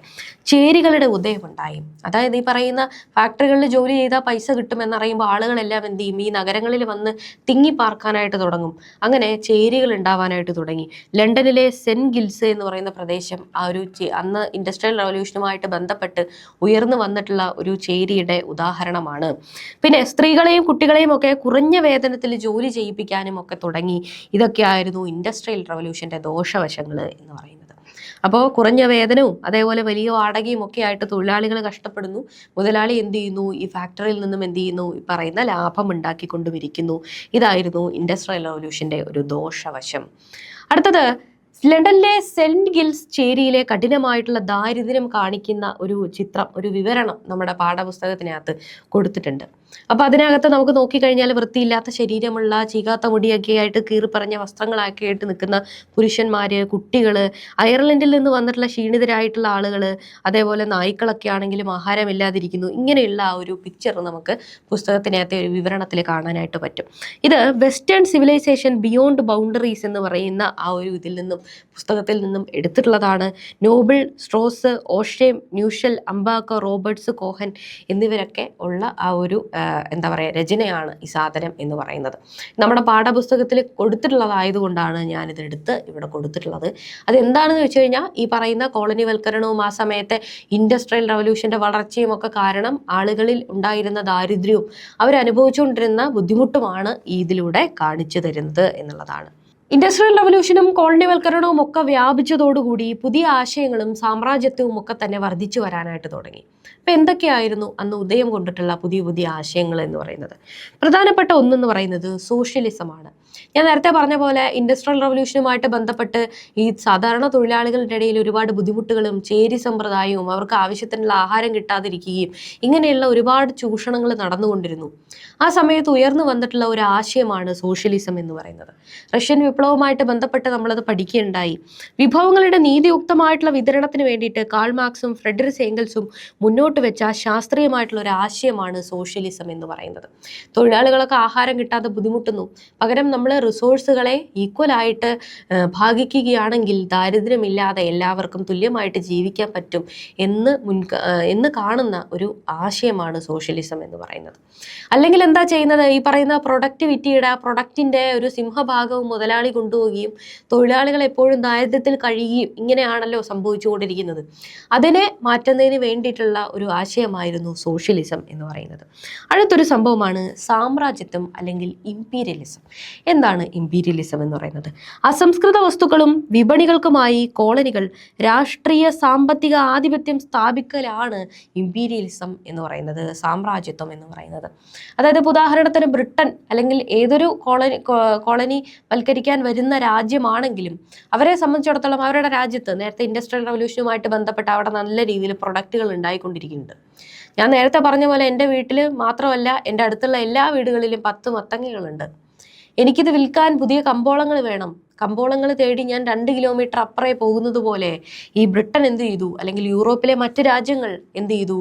ചേരികളുടെ ഉദയമുണ്ടായി. അതായത് ഈ പറയുന്ന ഫാക്ടറികളിൽ ജോലി ചെയ്താൽ പൈസ കിട്ടുമെന്നറിയുമ്പോൾ ആളുകളെല്ലാം എന്ത് ചെയ്യും? ഈ നഗരങ്ങളിൽ വന്ന് തിങ്ങിപ്പാർക്കാനായിട്ട് തുടങ്ങും. അങ്ങനെ ചേരികൾ ഉണ്ടാവാനായിട്ട് തുടങ്ങി. ലണ്ടനിലെ സെന്റ് ഗിൽസ് എന്ന് പറയുന്ന പ്രദേശം ആ ഒരു അന്ന് ഇൻഡസ്ട്രിയൽ റവല്യൂഷനുമായിട്ട് ബന്ധപ്പെട്ട് ഉയർന്നു വന്നിട്ടുള്ള ഒരു ചേരി ഉദാഹരണമാണ്. പിന്നെ സ്ത്രീകളെയും കുട്ടികളെയും ഒക്കെ കുറഞ്ഞ വേതനത്തിൽ ജോലി ചെയ്യിപ്പിക്കാനും ഒക്കെ തുടങ്ങി. ഇതൊക്കെയായിരുന്നു ഇൻഡസ്ട്രിയൽ റവല്യൂഷന്റെ ദോഷവശങ്ങൾ എന്ന് പറയുന്നത്. അപ്പോൾ കുറഞ്ഞ വേതനവും അതേപോലെ വലിയ വാടകയും ഒക്കെ ആയിട്ട് തൊഴിലാളികൾ കഷ്ടപ്പെടുന്നു. മുതലാളി എന്ത് ചെയ്യുന്നു? ഈ ഫാക്ടറിയിൽ നിന്നും എന്ത് ചെയ്യുന്നു? ഈ പറയുന്ന ലാഭം ഉണ്ടാക്കിക്കൊണ്ടുമിരിക്കുന്നു. ഇതായിരുന്നു ഇൻഡസ്ട്രിയൽ റവല്യൂഷന്റെ ഒരു ദോഷവശം. അടുത്തത്, ലണ്ടനിലെ സെന്റ് ഗിൽസ് ചേരിയിലെ കഠിനമായിട്ടുള്ള ദാരിദ്ര്യം കാണിക്കുന്ന ഒരു ചിത്രം, ഒരു വിവരണം നമ്മുടെ പാഠപുസ്തകത്തിനകത്ത് കൊടുത്തിട്ടുണ്ട്. അപ്പൊ അതിനകത്ത് നമുക്ക് നോക്കിക്കഴിഞ്ഞാൽ വൃത്തിയില്ലാത്ത ശരീരമുള്ള, ചീകാത്ത മുടിയൊക്കെ ആയിട്ട് കീറിപ്പറഞ്ഞ വസ്ത്രങ്ങളൊക്കെ ആയിട്ട് നിൽക്കുന്ന പുരുഷന്മാര്, കുട്ടികള്, അയർലൻഡിൽ നിന്ന് വന്നിട്ടുള്ള ക്ഷീണിതരായിട്ടുള്ള ആളുകള്, അതേപോലെ നായ്ക്കളൊക്കെ ആണെങ്കിലും ആഹാരമില്ലാതിരിക്കുന്നു. ഇങ്ങനെയുള്ള ആ ഒരു പിക്ചർ നമുക്ക് പുസ്തകത്തിനകത്തെ ഒരു വിവരണത്തിൽ കാണാനായിട്ട് പറ്റും. ഇത് വെസ്റ്റേൺ സിവിലൈസേഷൻ ബിയോണ്ട് ബൗണ്ടറീസ് എന്ന് പറയുന്ന ആ ഒരു ഇതിൽ നിന്നും, പുസ്തകത്തിൽ നിന്നും എടുത്തിട്ടുള്ളതാണ്. നോബിൾ, സ്ട്രോസ്, ഓഷേം, ന്യൂഷൽ, അംബാക്ക, റോബർട്ട്സ്, കോഹൻ എന്നിവരൊക്കെ ഉള്ള ആ ഒരു എന്താ പറയുക രചനയാണ് ഈ സാധനം എന്ന് പറയുന്നത്. നമ്മുടെ പാഠപുസ്തകത്തിൽ കൊടുത്തിട്ടുള്ളതായതുകൊണ്ടാണ് ഞാനിതെടുത്ത് ഇവിടെ കൊടുത്തിട്ടുള്ളത്. അതെന്താണെന്ന് വെച്ച് കഴിഞ്ഞാൽ ഈ പറയുന്ന കോളനിവൽക്കരണവും ആ സമയത്തെ ഇൻഡസ്ട്രിയൽ റവല്യൂഷന്റെ വളർച്ചയും ഒക്കെ കാരണം ആളുകളിൽ ഉണ്ടായിരുന്ന ദാരിദ്ര്യവും അവരനുഭവിച്ചുകൊണ്ടിരുന്ന ബുദ്ധിമുട്ടുമാണ് ഇതിലൂടെ കാണിച്ചു തരുന്നത് എന്നുള്ളതാണ്. ഇൻഡസ്ട്രിയൽ റവല്യൂഷനും കോളനിവൽക്കരണവും ഒക്കെ വ്യാപിച്ചതോടുകൂടി പുതിയ ആശയങ്ങളും സാമ്രാജ്യത്വവും ഒക്കെ തന്നെ വർദ്ധിച്ചു വരാനായിട്ട് തുടങ്ങി. അപ്പൊ എന്തൊക്കെയായിരുന്നു അന്ന് ഉദയം കൊണ്ടിട്ടുള്ള പുതിയ പുതിയ ആശയങ്ങൾ എന്ന് പറയുന്നത്? പ്രധാനപ്പെട്ട ഒന്നെന്ന് പറയുന്നത് സോഷ്യലിസമാണ്. ഞാൻ നേരത്തെ പറഞ്ഞ പോലെ ഇൻഡസ്ട്രിയൽ റവല്യൂഷനുമായിട്ട് ബന്ധപ്പെട്ട് ഈ സാധാരണ തൊഴിലാളികളുടെ ഇടയിൽ ഒരുപാട് ബുദ്ധിമുട്ടുകളും ചേരി സമ്പ്രദായവും അവർക്ക് ആവശ്യത്തിനുള്ള ആഹാരം കിട്ടാതിരിക്കുകയും ഇങ്ങനെയുള്ള ഒരുപാട് ചൂഷണങ്ങൾ നടന്നുകൊണ്ടിരുന്നു. ആ സമയത്ത് ഉയർന്നു വന്നിട്ടുള്ള ഒരു ആശയമാണ് സോഷ്യലിസം എന്ന് പറയുന്നത്. റഷ്യൻ വിപ്ലവവുമായിട്ട് ബന്ധപ്പെട്ട് നമ്മളത് പഠിക്കുകയുണ്ടായി. വിഭവങ്ങളുടെ നീതിയുക്തമായിട്ടുള്ള വിതരണത്തിന് വേണ്ടിയിട്ട് കാൾ മാർക്സും ഫ്രെഡറിക് ഏംഗൽസും മുന്നോട്ട് വെച്ച ശാസ്ത്രീയമായിട്ടുള്ള ഒരു ആശയമാണ് സോഷ്യലിസം എന്ന് പറയുന്നത്. തൊഴിലാളികളൊക്കെ ആഹാരം കിട്ടാതെ ബുദ്ധിമുട്ടുന്നു, പകരം നമ്മൾ റിസോഴ്സുകളെ ഈക്വലായിട്ട് ഭാഗിക്കുകയാണെങ്കിൽ ദാരിദ്ര്യമില്ലാതെ എല്ലാവർക്കും തുല്യമായിട്ട് ജീവിക്കാൻ പറ്റും എന്ന് കാണുന്ന ഒരു ആശയമാണ് സോഷ്യലിസം എന്ന് പറയുന്നത്. അല്ലെങ്കിൽ എന്താ ചെയ്യുന്നത്? ഈ പറയുന്ന പ്രൊഡക്ടിവിറ്റിയുടെ ആ പ്രൊഡക്റ്റിൻ്റെ ഒരു സിംഹഭാഗവും മുതലാളി കൊണ്ടുപോവുകയും തൊഴിലാളികൾ എപ്പോഴും ദാരിദ്ര്യത്തിൽ കഴിയുകയും ഇങ്ങനെയാണല്ലോ സംഭവിച്ചുകൊണ്ടിരിക്കുന്നത്. അതിനെ മാറ്റുന്നതിന് വേണ്ടിയിട്ടുള്ള ഒരു ആശയമായിരുന്നു സോഷ്യലിസം എന്ന് പറയുന്നത്. അടുത്തൊരു സംഭവമാണ് സാമ്രാജ്യത്വം അല്ലെങ്കിൽ ഇമ്പീരിയലിസം. എന്താണ് ഇമ്പീരിയലിസം എന്ന് പറയുന്നത്? അസംസ്കൃത വസ്തുക്കളും വിപണികൾക്കുമായി കോളനികൾ രാഷ്ട്രീയ സാമ്പത്തിക ആധിപത്യം സ്ഥാപിക്കലാണ് ഇമ്പീരിയലിസം എന്ന് പറയുന്നത്, സാമ്രാജ്യത്വം എന്ന് പറയുന്നത്. അതായത് ഉദാഹരണത്തിന് ബ്രിട്ടൻ അല്ലെങ്കിൽ ഏതൊരു കോളനി വൽക്കരിക്കാൻ വരുന്ന രാജ്യമാണെങ്കിലും അവരെ സംബന്ധിച്ചിടത്തോളം അവരുടെ രാജ്യത്ത് നേരത്തെ ഇൻഡസ്ട്രിയൽ റവല്യൂഷനുമായിട്ട് ബന്ധപ്പെട്ട് അവിടെ നല്ല രീതിയിൽ പ്രൊഡക്റ്റുകൾ ഉണ്ടായിക്കൊണ്ടിരിക്കുന്നുണ്ട്. ഞാൻ നേരത്തെ പറഞ്ഞ പോലെ എൻ്റെ വീട്ടിൽ മാത്രമല്ല, എൻ്റെ അടുത്തുള്ള എല്ലാ വീടുകളിലും 10 മത്തങ്ങകളുണ്ട്. എനിക്കിത് വിൽക്കാൻ പുതിയ കമ്പോളങ്ങൾ വേണം. കമ്പോളങ്ങൾ തേടി ഞാൻ 2 കിലോമീറ്റർ അപ്പുറേ പോകുന്നത് പോലെ ഈ ബ്രിട്ടൻ എന്ത് ചെയ്തു, അല്ലെങ്കിൽ യൂറോപ്പിലെ മറ്റ് രാജ്യങ്ങൾ എന്ത് ചെയ്തു?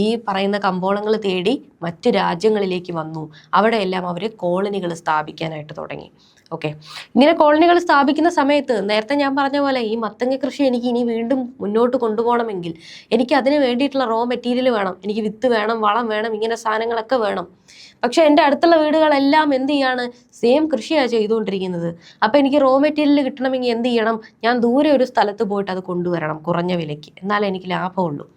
ഈ പറയുന്ന കമ്പോളങ്ങൾ തേടി മറ്റ് രാജ്യങ്ങളിലേക്ക് വന്നു. അവിടെയെല്ലാം അവർ കോളനികൾ സ്ഥാപിക്കാനായിട്ട് തുടങ്ങി. ഓക്കെ, ഇങ്ങനെ കോളനികൾ സ്ഥാപിക്കുന്ന സമയത്ത് നേരത്തെ ഞാൻ പറഞ്ഞ പോലെ ഈ മത്തങ്ങ കൃഷി എനിക്ക് ഇനി വീണ്ടും മുന്നോട്ട് കൊണ്ടുപോകണമെങ്കിൽ എനിക്ക് അതിന് വേണ്ടിയിട്ടുള്ള റോ മെറ്റീരിയൽ വേണം, എനിക്ക് വിത്ത് വേണം, വളം വേണം, ഇങ്ങനെ സാധനങ്ങളൊക്കെ വേണം. പക്ഷെ എൻ്റെ അടുത്തുള്ള വീടുകളെല്ലാം എന്ത് ചെയ്യാണ്? സെയിം കൃഷിയാണ് ചെയ്തുകൊണ്ടിരിക്കുന്നത്. അപ്പം എനിക്ക് റോ മെറ്റീരിയൽ കിട്ടണമെങ്കിൽ എന്ത് ചെയ്യണം? ഞാൻ ദൂരെ ഒരു സ്ഥലത്ത് പോയിട്ട് അത് കൊണ്ടുവരണം കുറഞ്ഞ വിലയ്ക്ക്, എന്നാലേ എനിക്ക് ലാഭമുള്ളൂ.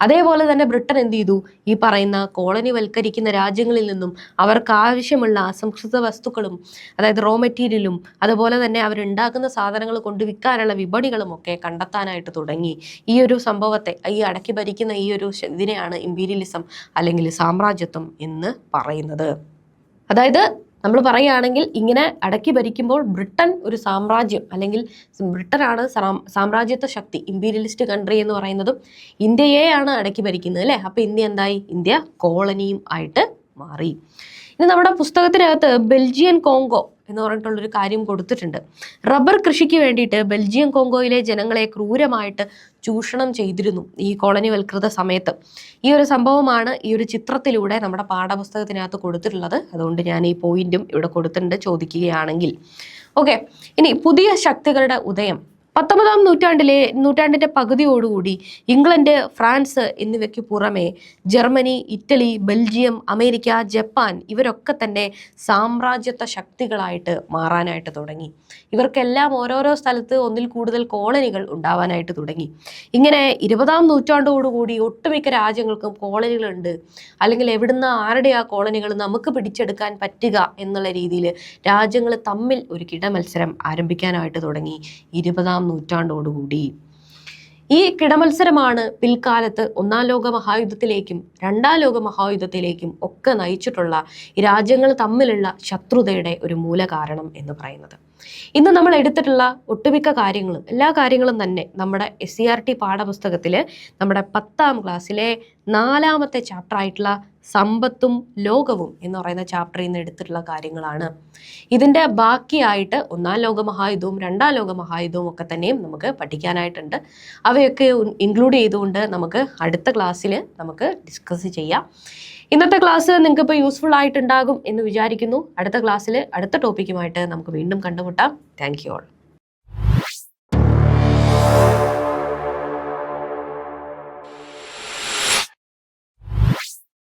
അതേപോലെ തന്നെ ബ്രിട്ടൻ എന്ത് ചെയ്തു? ഈ പറയുന്ന കോളനിവൽക്കരിക്കുന്ന രാജ്യങ്ങളിൽ നിന്നും അവർക്ക് ആവശ്യമുള്ള അസംസ്കൃത വസ്തുക്കളും അതായത് റോ മെറ്റീരിയലും അതുപോലെ തന്നെ അവരുണ്ടാക്കുന്ന സാധനങ്ങൾ കൊണ്ട് വിൽക്കാനുള്ള വിപണികളും ഒക്കെ കണ്ടെത്താനായിട്ട് തുടങ്ങി. ഈ ഒരു സംഭവത്തെ, ഈ അടക്കി ഭരിക്കുന്ന ഈ ഒരു ഇതിനെയാണ് ഇമ്പീരിയലിസം അല്ലെങ്കിൽ സാമ്രാജ്യത്വം എന്ന് പറയുന്നത്. അതായത് നമ്മൾ പറയുകയാണെങ്കിൽ ഇങ്ങനെ അടക്കി ഭരിക്കുമ്പോൾ ബ്രിട്ടൻ ഒരു സാമ്രാജ്യം, അല്ലെങ്കിൽ ബ്രിട്ടനാണ് സാമ്രാജ്യത്വ ശക്തി, ഇമ്പീരിയലിസ്റ്റ് കൺട്രി എന്ന് പറയുന്നതും ഇന്ത്യയെയാണ് അടക്കി ഭരിക്കുന്നത് അല്ലേ? അപ്പോൾ ഇന്ത്യ എന്തായി? ഇന്ത്യ കോളനിയും ആയിട്ട് മാറി. ഇനി നമ്മുടെ പുസ്തകത്തിനകത്ത് ബെൽജിയൻ കോങ്കോ എന്ന് പറഞ്ഞിട്ടുള്ളൊരു കാര്യം കൊടുത്തിട്ടുണ്ട്. റബ്ബർ കൃഷിക്ക് വേണ്ടിയിട്ട് ബെൽജിയം കോങ്കോയിലെ ജനങ്ങളെ ക്രൂരമായിട്ട് ചൂഷണം ചെയ്തിരുന്നു ഈ കോളനിവൽകൃത സമയത്ത്. ഈ ഒരു സംഭവമാണ് ഈ ഒരു ചിത്രത്തിലൂടെ നമ്മുടെ പാഠപുസ്തകത്തിനകത്ത് കൊടുത്തിട്ടുള്ളത്. അതുകൊണ്ട് ഞാൻ ഈ പോയിന്റും ഇവിടെ കൊടുത്തിട്ടുണ്ട് ചോദിക്കുകയാണെങ്കിൽ. ഓക്കെ, ഇനി പുതിയ ശക്തികളുടെ ഉദയം. 19-ാം നൂറ്റാണ്ടിന്റെ പകുതിയോടുകൂടി ഇംഗ്ലണ്ട്, ഫ്രാൻസ് എന്നിവയ്ക്ക് പുറമെ Germany, Italy, Belgium, America, Japan ഇവരൊക്കെ തന്നെ സാമ്രാജ്യത്വ ശക്തികളായിട്ട് മാറാനായിട്ട് തുടങ്ങി. ഇവർക്കെല്ലാം ഓരോരോ സ്ഥലത്ത് ഒന്നിൽ കൂടുതൽ കോളനികൾ ഉണ്ടാവാനായിട്ട് തുടങ്ങി. ഇങ്ങനെ 20-ാം നൂറ്റാണ്ടോടുകൂടി ഒട്ടുമിക്ക രാജ്യങ്ങൾക്കും കോളനികളുണ്ട്, അല്ലെങ്കിൽ എവിടുന്ന് ആരുടെ ആ കോളനികൾ നമുക്ക് പിടിച്ചെടുക്കാൻ പറ്റുക എന്നുള്ള രീതിയിൽ രാജ്യങ്ങൾ തമ്മിൽ ഒരു കിടമത്സരം ആരംഭിക്കാനായിട്ട് തുടങ്ങി 20-ാം നൂറ്റാണ്ടോടുകൂടി. ഈ കിടമത്സരമാണ് പിൽക്കാലത്ത് 1-ാം ലോക മഹായുദ്ധത്തിലേക്കും 2-ാം ലോക മഹായുദ്ധത്തിലേക്കും ഒക്കെ നയിച്ചിട്ടുള്ള ഈ രാജ്യങ്ങൾ തമ്മിലുള്ള ശത്രുതയുടെ ഒരു മൂലകാരണം എന്ന് പറയുന്നത്. ഇന്ന് നമ്മൾ എടുത്തിട്ടുള്ള ഒട്ടുമിക്ക കാര്യങ്ങളും, എല്ലാ കാര്യങ്ങളും തന്നെ നമ്മുടെ SCERT പാഠപുസ്തകത്തിൽ നമ്മുടെ 10-ാം ക്ലാസ്സിലെ 4-ാമത്തെ ചാപ്റ്റർ ആയിട്ടുള്ള സമ്പത്തും ലോകവും എന്ന് പറയുന്ന ചാപ്റ്ററിൽ നിന്ന് എടുത്തിട്ടുള്ള കാര്യങ്ങളാണ്. ഇതിൻ്റെ ബാക്കിയായിട്ട് 1-ാം ലോക മഹായുദ്ധവും 2-ാം ലോക മഹായുദ്ധവും ഒക്കെ തന്നെയും നമുക്ക് പഠിക്കാനായിട്ടുണ്ട്. അവയൊക്കെ ഇൻക്ലൂഡ് ചെയ്തുകൊണ്ട് നമുക്ക് അടുത്ത ക്ലാസ്സിൽ നമുക്ക് ഡിസ്കസ് ചെയ്യാം. ഇന്നത്തെ ക്ലാസ് നിങ്ങൾക്ക് ഇപ്പോൾ യൂസ്ഫുൾ ആയിട്ടുണ്ടാകും എന്ന് വിചാരിക്കുന്നു. അടുത്ത ക്ലാസ്സിൽ അടുത്ത ടോപ്പിക്കുമായിട്ട് നമുക്ക് വീണ്ടും കണ്ടുമുട്ടാം. Thank you all.